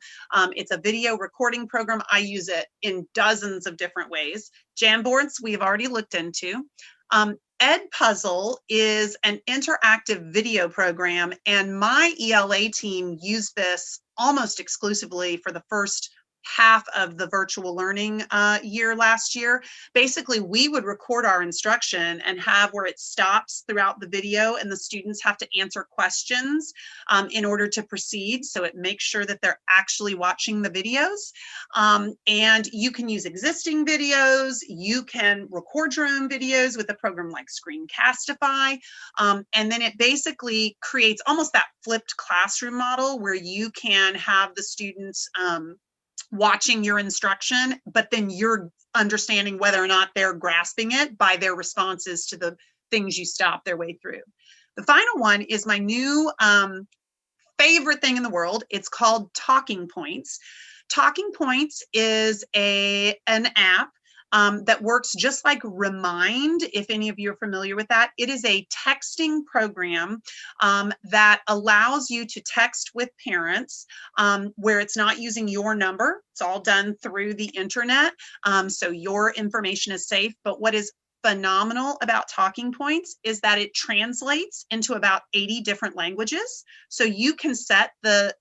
A: It's a video recording program. I use it in dozens of different ways. Jamboards, we've already looked into. Edpuzzle is an interactive video program, and my ELA team used this almost exclusively for the first half of the virtual learning year last year. Basically, we would record our instruction and have where it stops throughout the video, and the students have to answer questions in order to proceed. So it makes sure that they're actually watching the videos. And you can use existing videos. You can record your own videos with a program like Screencastify. And then it basically creates almost that flipped classroom model where you can have the students watching your instruction, but then you're understanding whether or not they're grasping it by their responses to the things you stop their way through. The final one is my new favorite thing in the world. It's called Talking Points. Talking Points is an app that works just like Remind, if any of you are familiar with that. It is a texting program that allows you to text with parents where it's not using your number. It's all done through the internet, so your information is safe. But what is phenomenal about Talking Points is that it translates into about 80 different languages. So you can set the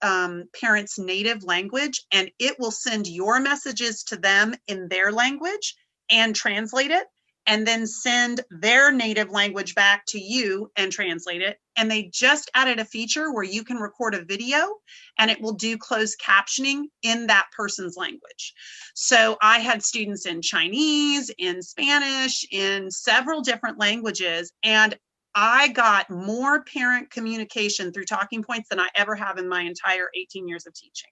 A: parent's native language, and it will send your messages to them in their language and translate it, and then send their native language back to you and translate it. And they just added a feature where you can record a video and it will do closed captioning in that person's language. So I had students in Chinese, in Spanish, in several different languages, and I got more parent communication through Talking Points than I ever have in my entire 18 years of teaching.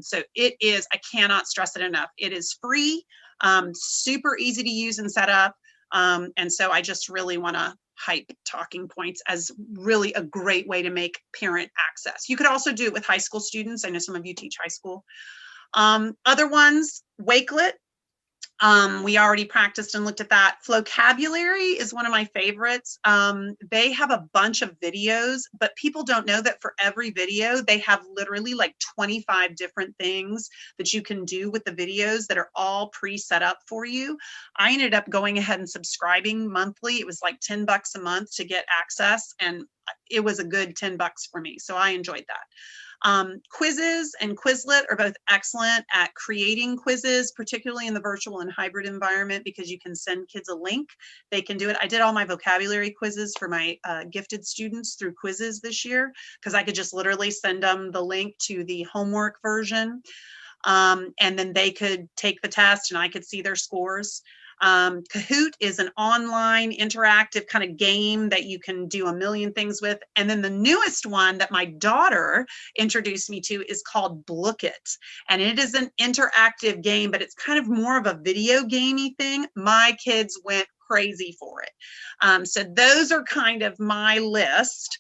A: So it is, I cannot stress it enough. It is free, super easy to use and set up. And so I just really want to hype Talking Points as really a great way to make parent access. You could also do it with high school students. I know some of you teach high school. Other ones, Wakelet. We already practiced and looked at that. Flocabulary is one of my favorites. They have a bunch of videos, but people don't know that for every video, they have literally like 25 different things that you can do with the videos that are all pre-set up for you. I ended up going ahead and subscribing monthly. It was like $10 a month to get access, and it was a good $10 for me. So I enjoyed that. Quizzes and Quizlet are both excellent at creating quizzes, particularly in the virtual and hybrid environment, because you can send kids a link. They can do it. I did all my vocabulary quizzes for my gifted students through Quizzes this year, because I could just literally send them the link to the homework version. And then they could take the test and I could see their scores. Kahoot is an online interactive kind of game that you can do a million things with. And then the newest one that my daughter introduced me to is called Blook It. And it is an interactive game, but it's kind of more of a video gamey thing. My kids went crazy for it. So those are kind of my list.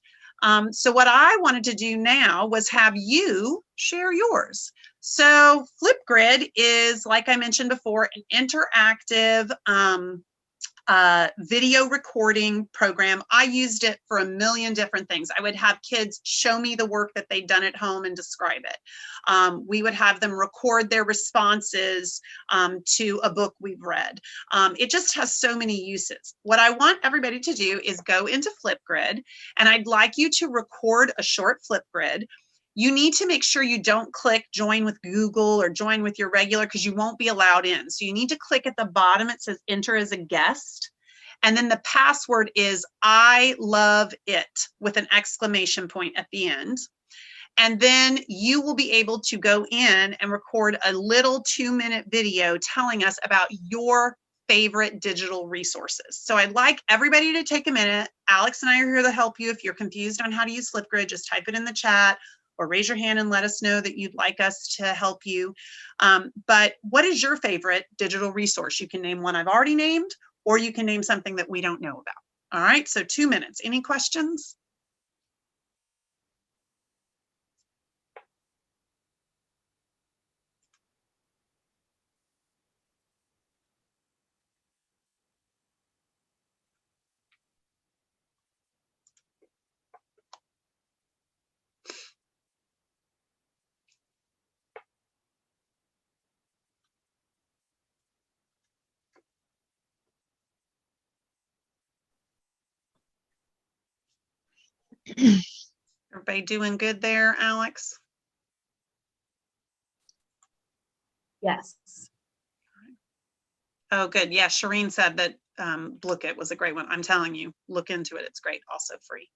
A: So what I wanted to do now was have you share yours. So Flipgrid is, like I mentioned before, an interactive video recording program. I used it for a million different things. I would have kids show me the work that they'd done at home and describe it. We would have them record their responses to a book we've read. It just has so many uses. What I want everybody to do is go into Flipgrid, and I'd like you to record a short Flipgrid. You need to make sure you don't click join with Google or join with your regular, because you won't be allowed in. So you need to click at the bottom. It says enter as a guest. And then the password is I love it with an exclamation point at the end. And then you will be able to go in and record a little 2-minute video telling us about your favorite digital resources. So I'd like everybody to take a minute. Alex and I are here to help you. If you're confused on how to use Flipgrid, just type it in the chat or raise your hand and let us know that you'd like us to help you. But what is your favorite digital resource? You can name one I've already named, or you can name something that we don't know about. All right, so 2 minutes. Any questions? Everybody doing good there, Alex?
C: Yes.
A: Oh, good. Yeah, Shireen said that Lookit was a great one. I'm telling you, look into it. It's great. Also free.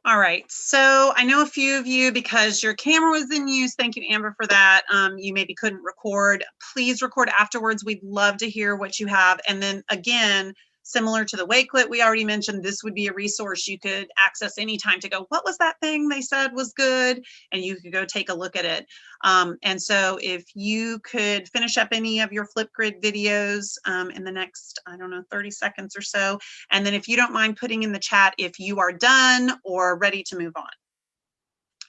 A: All right, so I know a few of you, because your camera was in use, thank you, Amber, for that. You maybe couldn't record. Please record afterwards. We'd love to hear what you have. And then again, similar to the Wakelet we already mentioned, this would be a resource you could access anytime to go, what was that thing they said was good? And you could go take a look at it. And so if you could finish up any of your Flipgrid videos in the next, I don't know, 30 seconds or so. And then if you don't mind putting in the chat if you are done or ready to move on.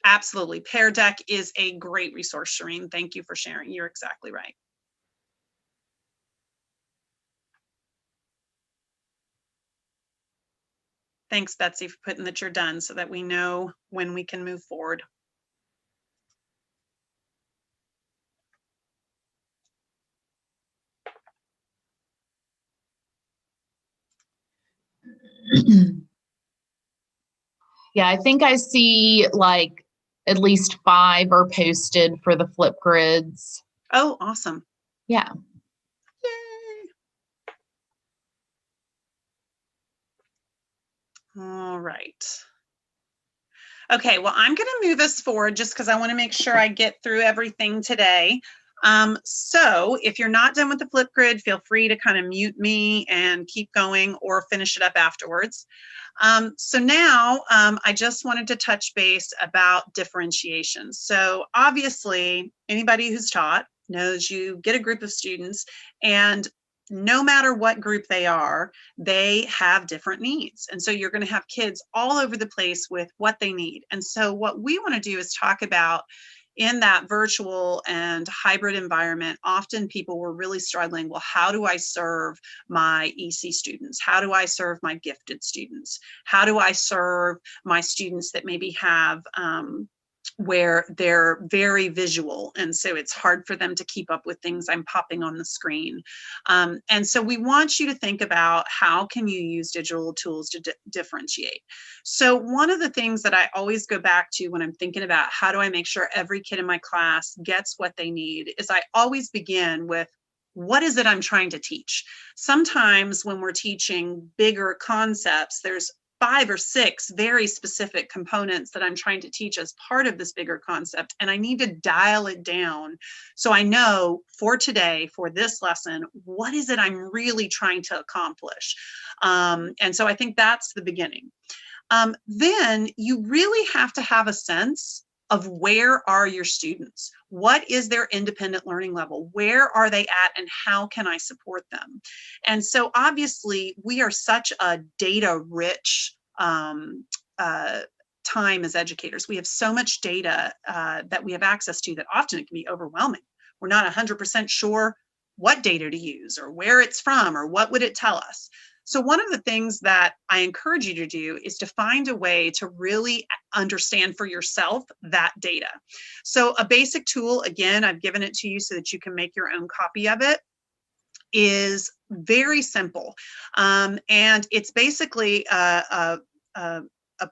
A: Absolutely. Pear Deck is a great resource, Shireen. Thank you for sharing. You're exactly right. Thanks, Betsy, for putting that you're done so that we know when we can move forward.
C: Yeah, I think I see like at least 5 are posted for the Flipgrids.
A: Oh, awesome.
C: Yeah.
A: Yay. All right. Okay, well, I'm going to move us forward just because I want to make sure I get through everything today. So if you're not done with the Flipgrid, feel free to kind of mute me and keep going or finish it up afterwards. So now I just wanted to touch base about differentiation. So obviously, anybody who's taught knows you get a group of students, and no matter what group they are, they have different needs. And so you're going to have kids all over the place with what they need. And so what we want to do is talk about, in that virtual and hybrid environment, often people were really struggling. Well, how do I serve my EC students? How do I serve my gifted students? How do I serve my students that maybe have where they're very visual, and so it's hard for them to keep up with things I'm popping on the screen. And so we want you to think about, how can you use digital tools to differentiate? So one of the things that I always go back to when I'm thinking about how do I make sure every kid in my class gets what they need is I always begin with, what is it I'm trying to teach? Sometimes when we're teaching bigger concepts, there's 5 or 6 very specific components that I'm trying to teach as part of this bigger concept, and I need to dial it down so I know for today, for this lesson, what is it I'm really trying to accomplish? And so I think that's the beginning. Then you really have to have a sense of, where are your students? What is their independent learning level? Where are they at, and how can I support them? And so obviously we are such a data rich time as educators. We have so much data that we have access to that often it can be overwhelming. We're not 100% sure what data to use or where it's from or what would it tell us. So one of the things that I encourage you to do is to find a way to really understand for yourself that data. So a basic tool, again, I've given it to you so that you can make your own copy of it, is very simple. And it's basically a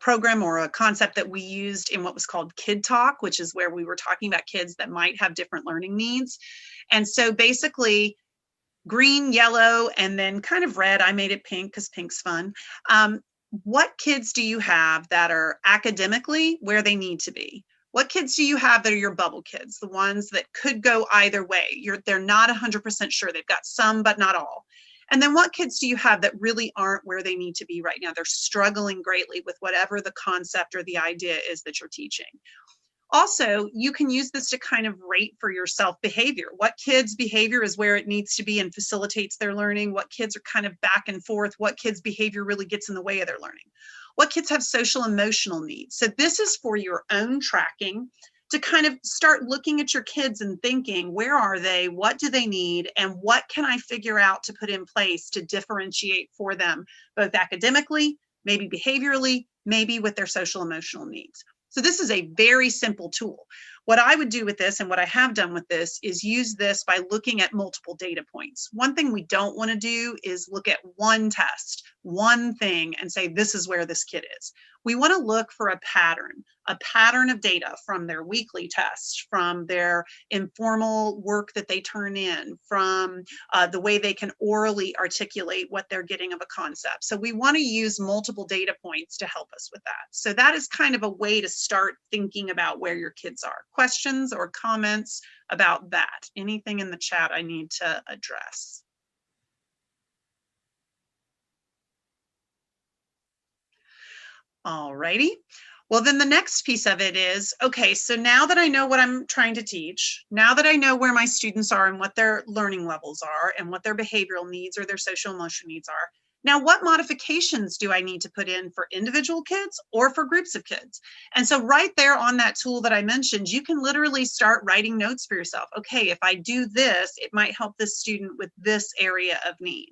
A: program or a concept that we used in what was called Kid Talk, which is where we were talking about kids that might have different learning needs. And so basically, green, yellow, and then kind of red. I made it pink because pink's fun. What kids do you have that are academically where they need to be? What kids do you have that are your bubble kids, the ones that could go either way? They're not 100% sure. They've got some, but not all. And then what kids do you have that really aren't where they need to be right now? They're struggling greatly with whatever the concept or the idea is that you're teaching. Also, you can use this to kind of rate for yourself behavior. What kids' behavior is where it needs to be and facilitates their learning? What kids are kind of back and forth? What kids' behavior really gets in the way of their learning? What kids have social emotional needs? So this is for your own tracking, to kind of start looking at your kids and thinking, where are they? What do they need? And what can I figure out to put in place to differentiate for them, both academically, maybe behaviorally, maybe with their social emotional needs. So this is a very simple tool. What I would do with this, and what I have done with this, is use this by looking at multiple data points. One thing we don't want to do is look at one test, one thing, and say, this is where this kid is. We want to look for a pattern of data from their weekly tests, from their informal work that they turn in, from the way they can orally articulate what they're getting of a concept. So we want to use multiple data points to help us with that. So that is kind of a way to start thinking about where your kids are. Questions or comments about that? Anything in the chat I need to address? All righty. Well, then the next piece of it is, okay, so now that I know what I'm trying to teach, now that I know where my students are and what their learning levels are and what their behavioral needs or their social emotional needs are, now what modifications do I need to put in for individual kids or for groups of kids? And so right there on that tool that I mentioned, you can literally start writing notes for yourself. Okay, if I do this, it might help this student with this area of need.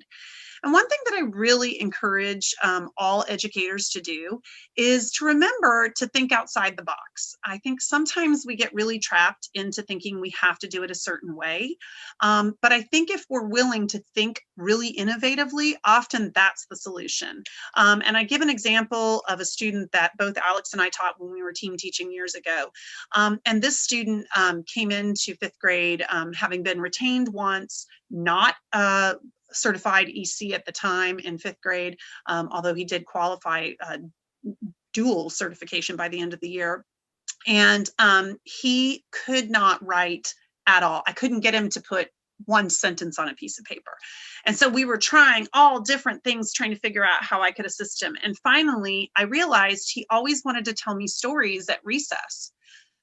A: And one thing that I really encourage all educators to do is to remember to think outside the box. I think sometimes we get really trapped into thinking we have to do it a certain way. But I think if we're willing to think really innovatively, often that's the solution. And I give an example of a student that both Alex and I taught when we were team teaching years ago. And this student came into 5th grade having been retained once, not certified EC at the time in 5th grade, although he did qualify dual certification by the end of the year. And he could not write at all. I couldn't get him to put one sentence on a piece of paper. And so we were trying all different things, trying to figure out how I could assist him. And finally, I realized he always wanted to tell me stories at recess.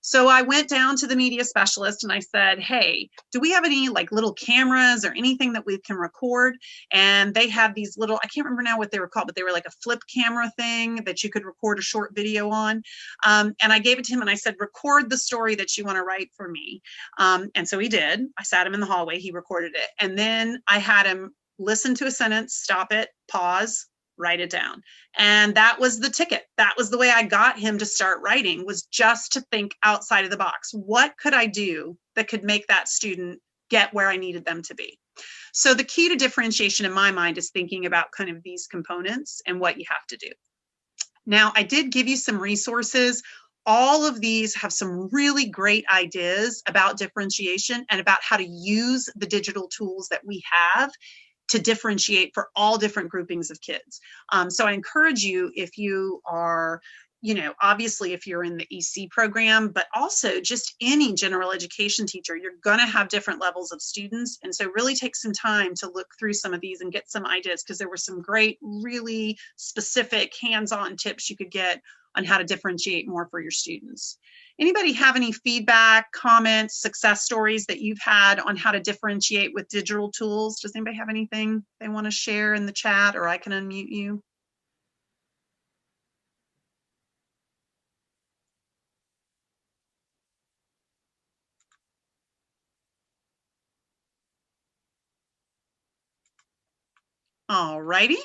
A: So I went down to the media specialist and I said, hey, do we have any like little cameras or anything that we can record? And they had these little, I can't remember now what they were called, but they were like a flip camera thing that you could record a short video on. And I gave it to him and I said, record the story that you want to write for me. And so he did. I sat him in the hallway, he recorded it. And then I had him listen to a sentence, stop it, pause, write it down. And that was the ticket. That was the way I got him to start writing, was just to think outside of the box. What could I do that could make that student get where I needed them to be? So the key to differentiation in my mind is thinking about kind of these components and what you have to do. Now, I did give you some resources. All of these have some really great ideas about differentiation and about how to use the digital tools that we have to differentiate for all different groupings of kids. So I encourage you, if you are, obviously if you're in the EC program, but also just any general education teacher, you're gonna have different levels of students. And so really take some time to look through some of these and get some ideas, because there were some great, really specific hands-on tips you could get on how to differentiate more for your students. Anybody have any feedback, comments, success stories that you've had on how to differentiate with digital tools? Does anybody have anything they want to share in the chat, or I can unmute you? All righty.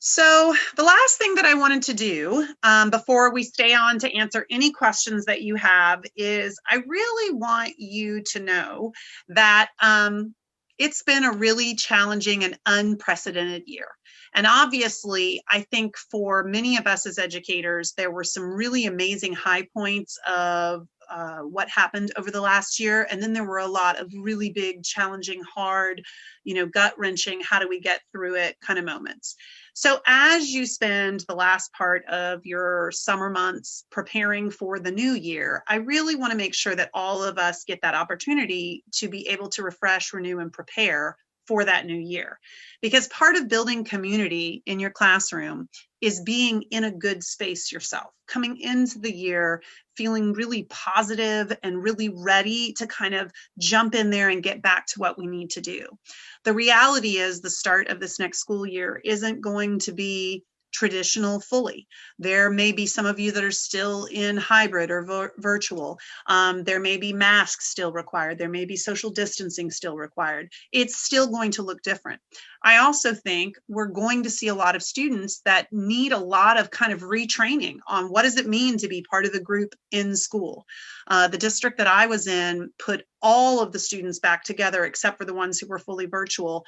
A: So the last thing that I wanted to do before we stay on to answer any questions that you have is I really want you to know that it's been a really challenging and unprecedented year. And obviously, I think for many of us as educators, there were some really amazing high points of what happened over the last year. And then there were a lot of really big, challenging, hard, gut-wrenching, how do we get through it kind of moments. So as you spend the last part of your summer months preparing for the new year, I really want to make sure that all of us get that opportunity to be able to refresh, renew, and prepare for that new year. Because part of building community in your classroom is being in a good space yourself, coming into the year feeling really positive and really ready to kind of jump in there and get back to what we need to do. The reality is the start of this next school year isn't going to be traditional fully. There may be some of you that are still in hybrid or virtual. There may be masks still required. There may be social distancing still required. It's still going to look different. I also think we're going to see a lot of students that need a lot of kind of retraining on what does it mean to be part of the group in school. The district that I was in put all of the students back together except for the ones who were fully virtual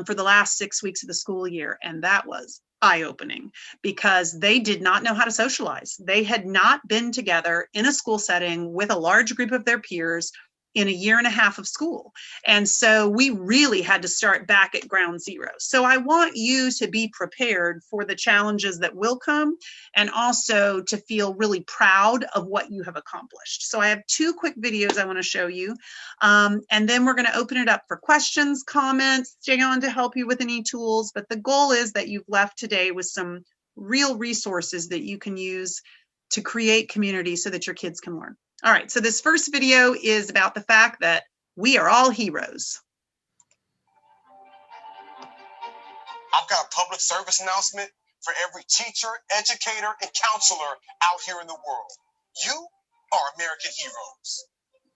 A: for the last 6 weeks of the school year. And that was eye-opening because they did not know how to socialize. They had not been together in a school setting with a large group of their peers in a year and a half of school. And so we really had to start back at ground zero. So I want you to be prepared for the challenges that will come and also to feel really proud of what you have accomplished. So I have 2 quick videos I want to show you. And then we're going to open it up for questions, comments, stay on to help you with any tools. But the goal is that you've left today with some real resources that you can use to create community so that your kids can learn. All right, so this first video is about the fact that we are all heroes.
J: I've got a public service announcement for every teacher, educator, and counselor out here in the world. You are American heroes.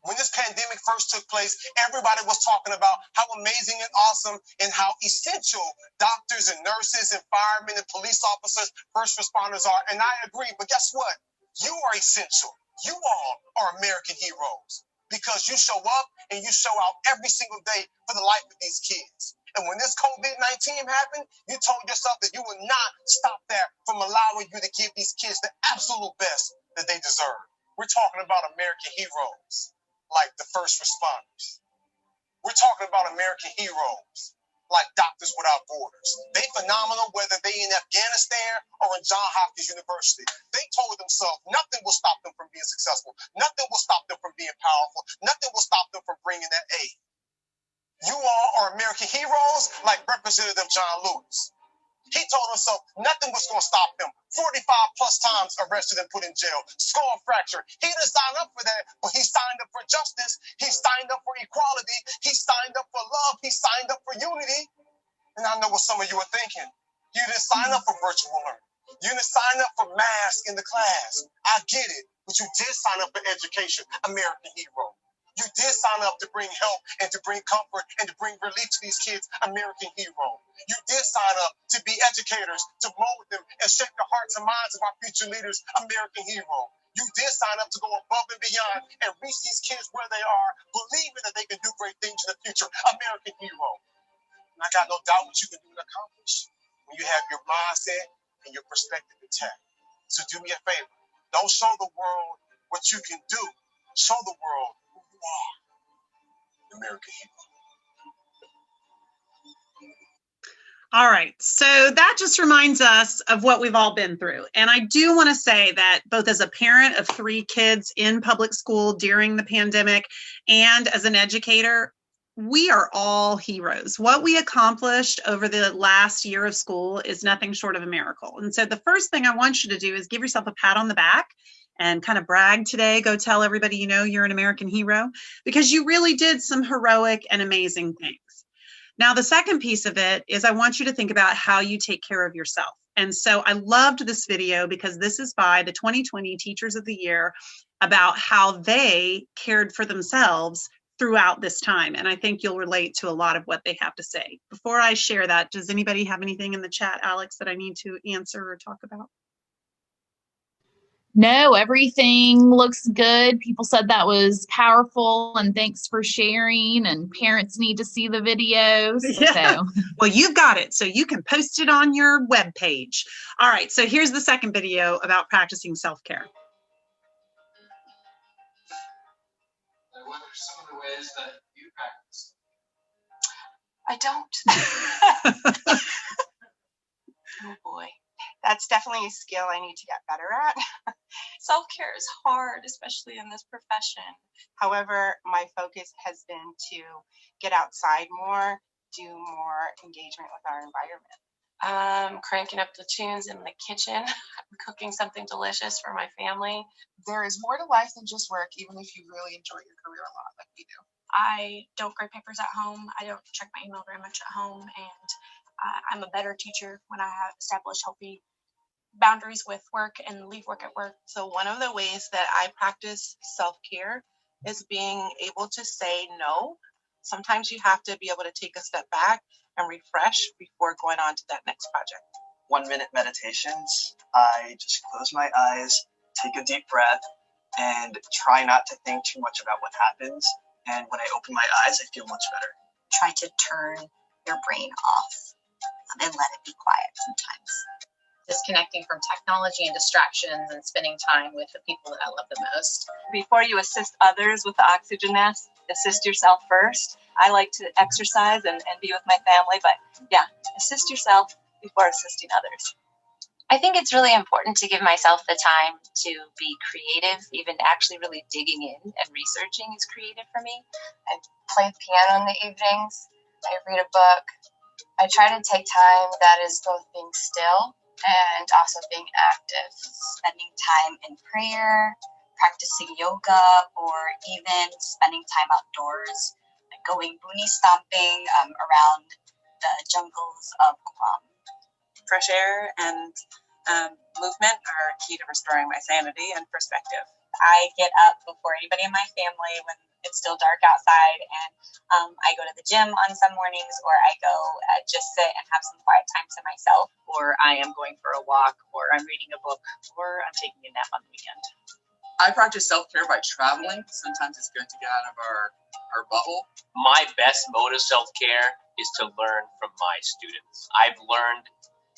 J: When this pandemic first took place, everybody was talking about how amazing and awesome and how essential doctors and nurses and firemen and police officers, first responders are. And I agree, but guess what? You are essential. You all are American heroes because you show up and you show out every single day for the life of these kids. And when this COVID-19 happened, you told yourself that you would not stop that from allowing you to give these kids the absolute best that they deserve. We're talking about American heroes like the first responders. We're talking about American heroes like Doctors Without Borders. They phenomenal whether they in Afghanistan or in Johns Hopkins University. They told themselves nothing will stop them from being successful. Nothing will stop them from being powerful. Nothing will stop them from bringing that aid. You all are American heroes like Representative John Lewis. He told himself nothing was going to stop him. 45 plus times arrested and put in jail. Skull fracture. He didn't sign up for that, but he signed up for justice. He signed up for equality. He signed up for love. He signed up for unity. And I know what some of you are thinking. You didn't sign up for virtual learning. You didn't sign up for masks in the class. I get it, but you did sign up for education, American hero. You did sign up to bring help and to bring comfort and to bring relief to these kids, American hero. You did sign up to be educators, to mold them and shape the hearts and minds of our future leaders, American hero. You did sign up to go above and beyond and reach these kids where they are, believing that they can do great things in the future, American hero. And I got no doubt what you can do and accomplish when you have your mindset and your perspective intact. So do me a favor. Don't show the world what you can do. Show the world who you are, American hero.
A: All right. So that just reminds us of what we've all been through. And I do want to say that both as a parent of 3 kids in public school during the pandemic and as an educator, we are all heroes. What we accomplished over the last year of school is nothing short of a miracle. And so the first thing I want you to do is give yourself a pat on the back and kind of brag today. Go tell everybody you know you're an American hero, because you really did some heroic and amazing things. Now, the second piece of it is I want you to think about how you take care of yourself. And so I loved this video because this is by the 2020 Teachers of the Year about how they cared for themselves throughout this time. And I think you'll relate to a lot of what they have to say. Before I share that, does anybody have anything in the chat, Alex, that I need to answer or talk about?
C: No, everything looks good. People said that was powerful and thanks for sharing, and parents need to see the videos.
A: Yeah.
C: So.
A: Well, you've got it, so you can post it on your webpage. All right, so here's the second video about practicing self-care.
I: What are some of the ways that you practice?
H: I don't. Oh boy. That's definitely a skill I need to get better at. Self-care is hard, especially in this profession. However, my focus has been to get outside more, do more engagement with our environment. Cranking up the tunes in the kitchen, cooking something delicious for my family.
K: There is more to life than just work, even if you really enjoy your career a lot like we do.
H: I don't grade papers at home. I don't check my email very much at home, and I'm a better teacher when I have established healthy boundaries with work and leave work at work. So one of the ways that I practice self-care is being able to say no. Sometimes you have to be able to take a step back and refresh before going on to that next project.
G: 1-minute meditations. I just close my eyes, take a deep breath, and try not to think too much about what happens. And when I open my eyes, I feel much better.
L: Try to turn your brain off and let it be quiet sometimes. Disconnecting from technology and distractions and spending time with the people that I love the most.
H: Before you assist others with the oxygen mask, assist yourself first. I like to exercise and be with my family, but yeah, assist yourself before assisting others.
L: I think it's really important to give myself the time to be creative. Even actually really digging in and researching is creative for me. I play the piano in the evenings. I read a book. I try to take time that is both being still and also being active, spending time in prayer, practicing yoga, or even spending time outdoors, like going boonie stomping around the jungles of Guam.
M: Fresh air and movement are key to restoring my sanity and perspective.
L: I get up before anybody in my family when it's still dark outside, and I go to the gym on some mornings, or I go just sit and have some quiet time to myself.
M: Or I am going for a walk, or I'm reading a book, or I'm taking a nap on the weekend.
K: I practice self-care by traveling. Sometimes it's good to get out of our bubble.
N: My best mode of self-care is to learn from my students. I've learned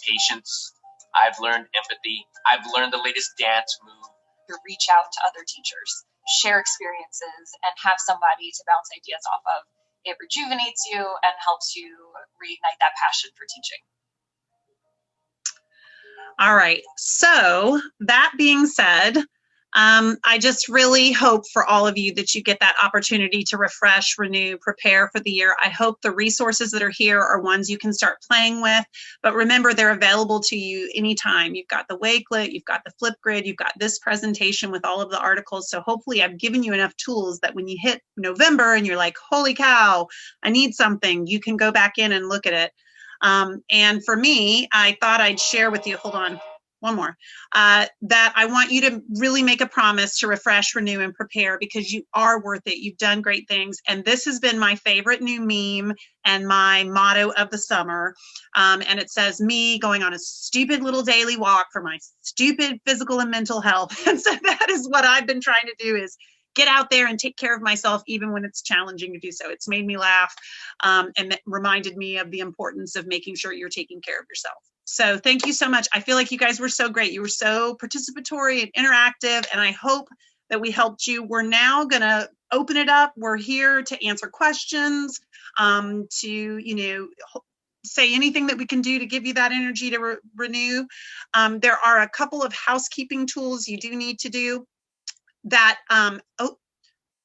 N: patience. I've learned empathy. I've learned the latest dance move.
L: To reach out to other teachers, share experiences, and have somebody to bounce ideas off of it rejuvenates you and helps you reignite that passion for teaching.
A: All right. So that being said, I just really hope for all of you that you get that opportunity to refresh, renew, prepare for the year. I hope the resources that are here are ones you can start playing with, but remember they're available to you anytime. You've got the Wakelet, you've got the Flipgrid, you've got this presentation with all of the articles. So hopefully I've given you enough tools that when you hit November and you're like, holy cow, I need something, you can go back in and look at it. And for me, I thought I'd share with you, hold on. One more, that I want you to really make a promise to refresh, renew, and prepare, because you are worth it. You've done great things. And this has been my favorite new meme and my motto of the summer. And it says, me going on a stupid little daily walk for my stupid physical and mental health. And so that is what I've been trying to do, is get out there and take care of myself, even when it's challenging to do so. It's made me laugh, and it reminded me of the importance of making sure you're taking care of yourself. So thank you so much. I feel like you guys were so great. You were so participatory and interactive, and I hope that we helped you. We're now going to open it up. We're here to answer questions, to, say anything that we can do to give you that energy to renew. There are a couple of housekeeping tools you do need to do that,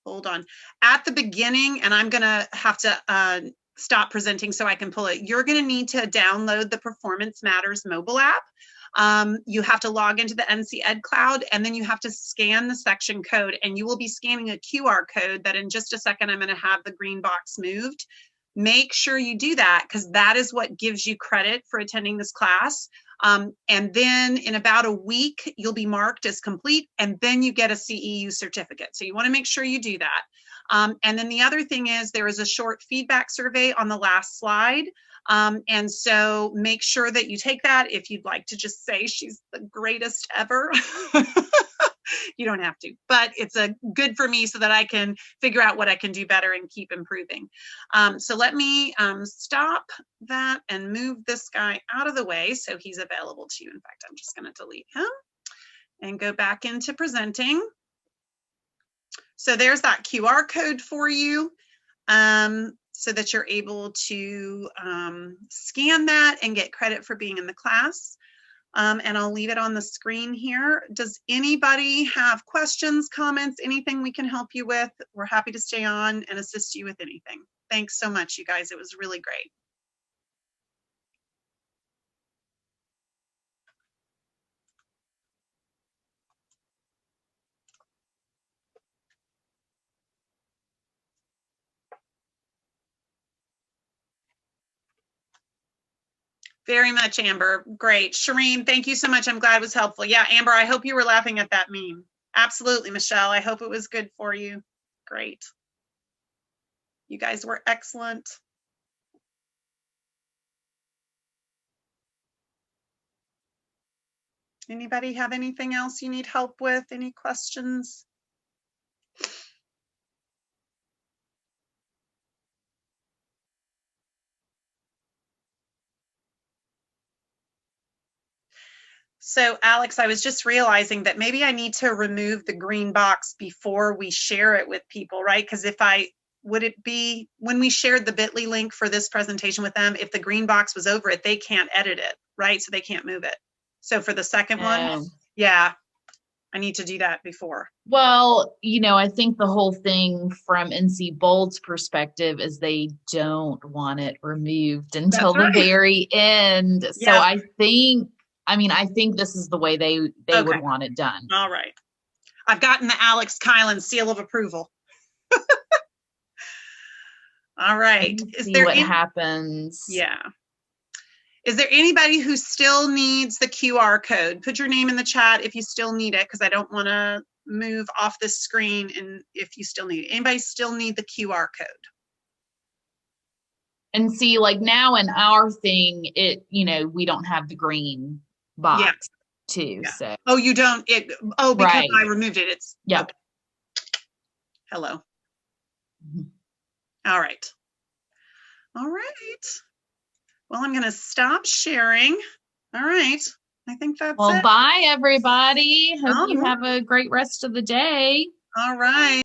A: hold on. At the beginning, and I'm going to have to stop presenting so I can pull it. You're going to need to download the Performance Matters mobile app. You have to log into the NC Ed Cloud, and then you have to scan the section code, and you will be scanning a QR code that in just a second I'm going to have the green box moved. Make sure you do that, because that is what gives you credit for attending this class. And then in about a week, you'll be marked as complete, and then you get a CEU certificate. So you want to make sure you do that. And then the other thing is there is a short feedback survey on the last slide. And so make sure that you take that. If you'd like to just say she's the greatest ever, you don't have to, but it's a good for me so that I can figure out what I can do better and keep improving. So let me stop that and move this guy out of the way so he's available to you. In fact, I'm just going to delete him and go back into presenting. So there's that QR code for you, so that you're able to scan that and get credit for being in the class. And I'll leave it on the screen here. Does anybody have questions, comments, anything we can help you with? We're happy to stay on and assist you with anything. Thanks so much, you guys. It was really great. Very much, Amber. Great. Shireen, thank you so much. I'm glad it was helpful. Yeah, Amber, I hope you were laughing at that meme. Absolutely, Michelle. I hope it was good for you. Great. You guys were excellent. Anybody have anything else you need help with? Any questions? So Alex, I was just realizing that maybe I need to remove the green box before we share it with people, right? Because would it be when we shared the bit.ly link for this presentation with them, if the green box was over it, they can't edit it, right? So they can't move it. So for the second one, yeah, I need to do that before.
C: Well, I think the whole thing from NC Bold's perspective is they don't want it removed until the very end. So I think this is the way they would want it done.
A: All right. I've gotten the Alex Kylan seal of approval. All right.
C: Is there what happens?
A: Yeah. Is there anybody who still needs the QR code? Put your name in the chat if you still need it, because I don't want to move off this screen. And if you still need it, anybody still need the QR code?
C: And see, like now in our thing, we don't have the green box too. Yeah. So
A: you don't. Because I removed it. It's
C: okay.
A: Hello. Mm-hmm. All right. All right. Well, I'm going to stop sharing. All right. I think that's it.
C: Well, bye, everybody. Hope you have a great rest of the day.
A: All right.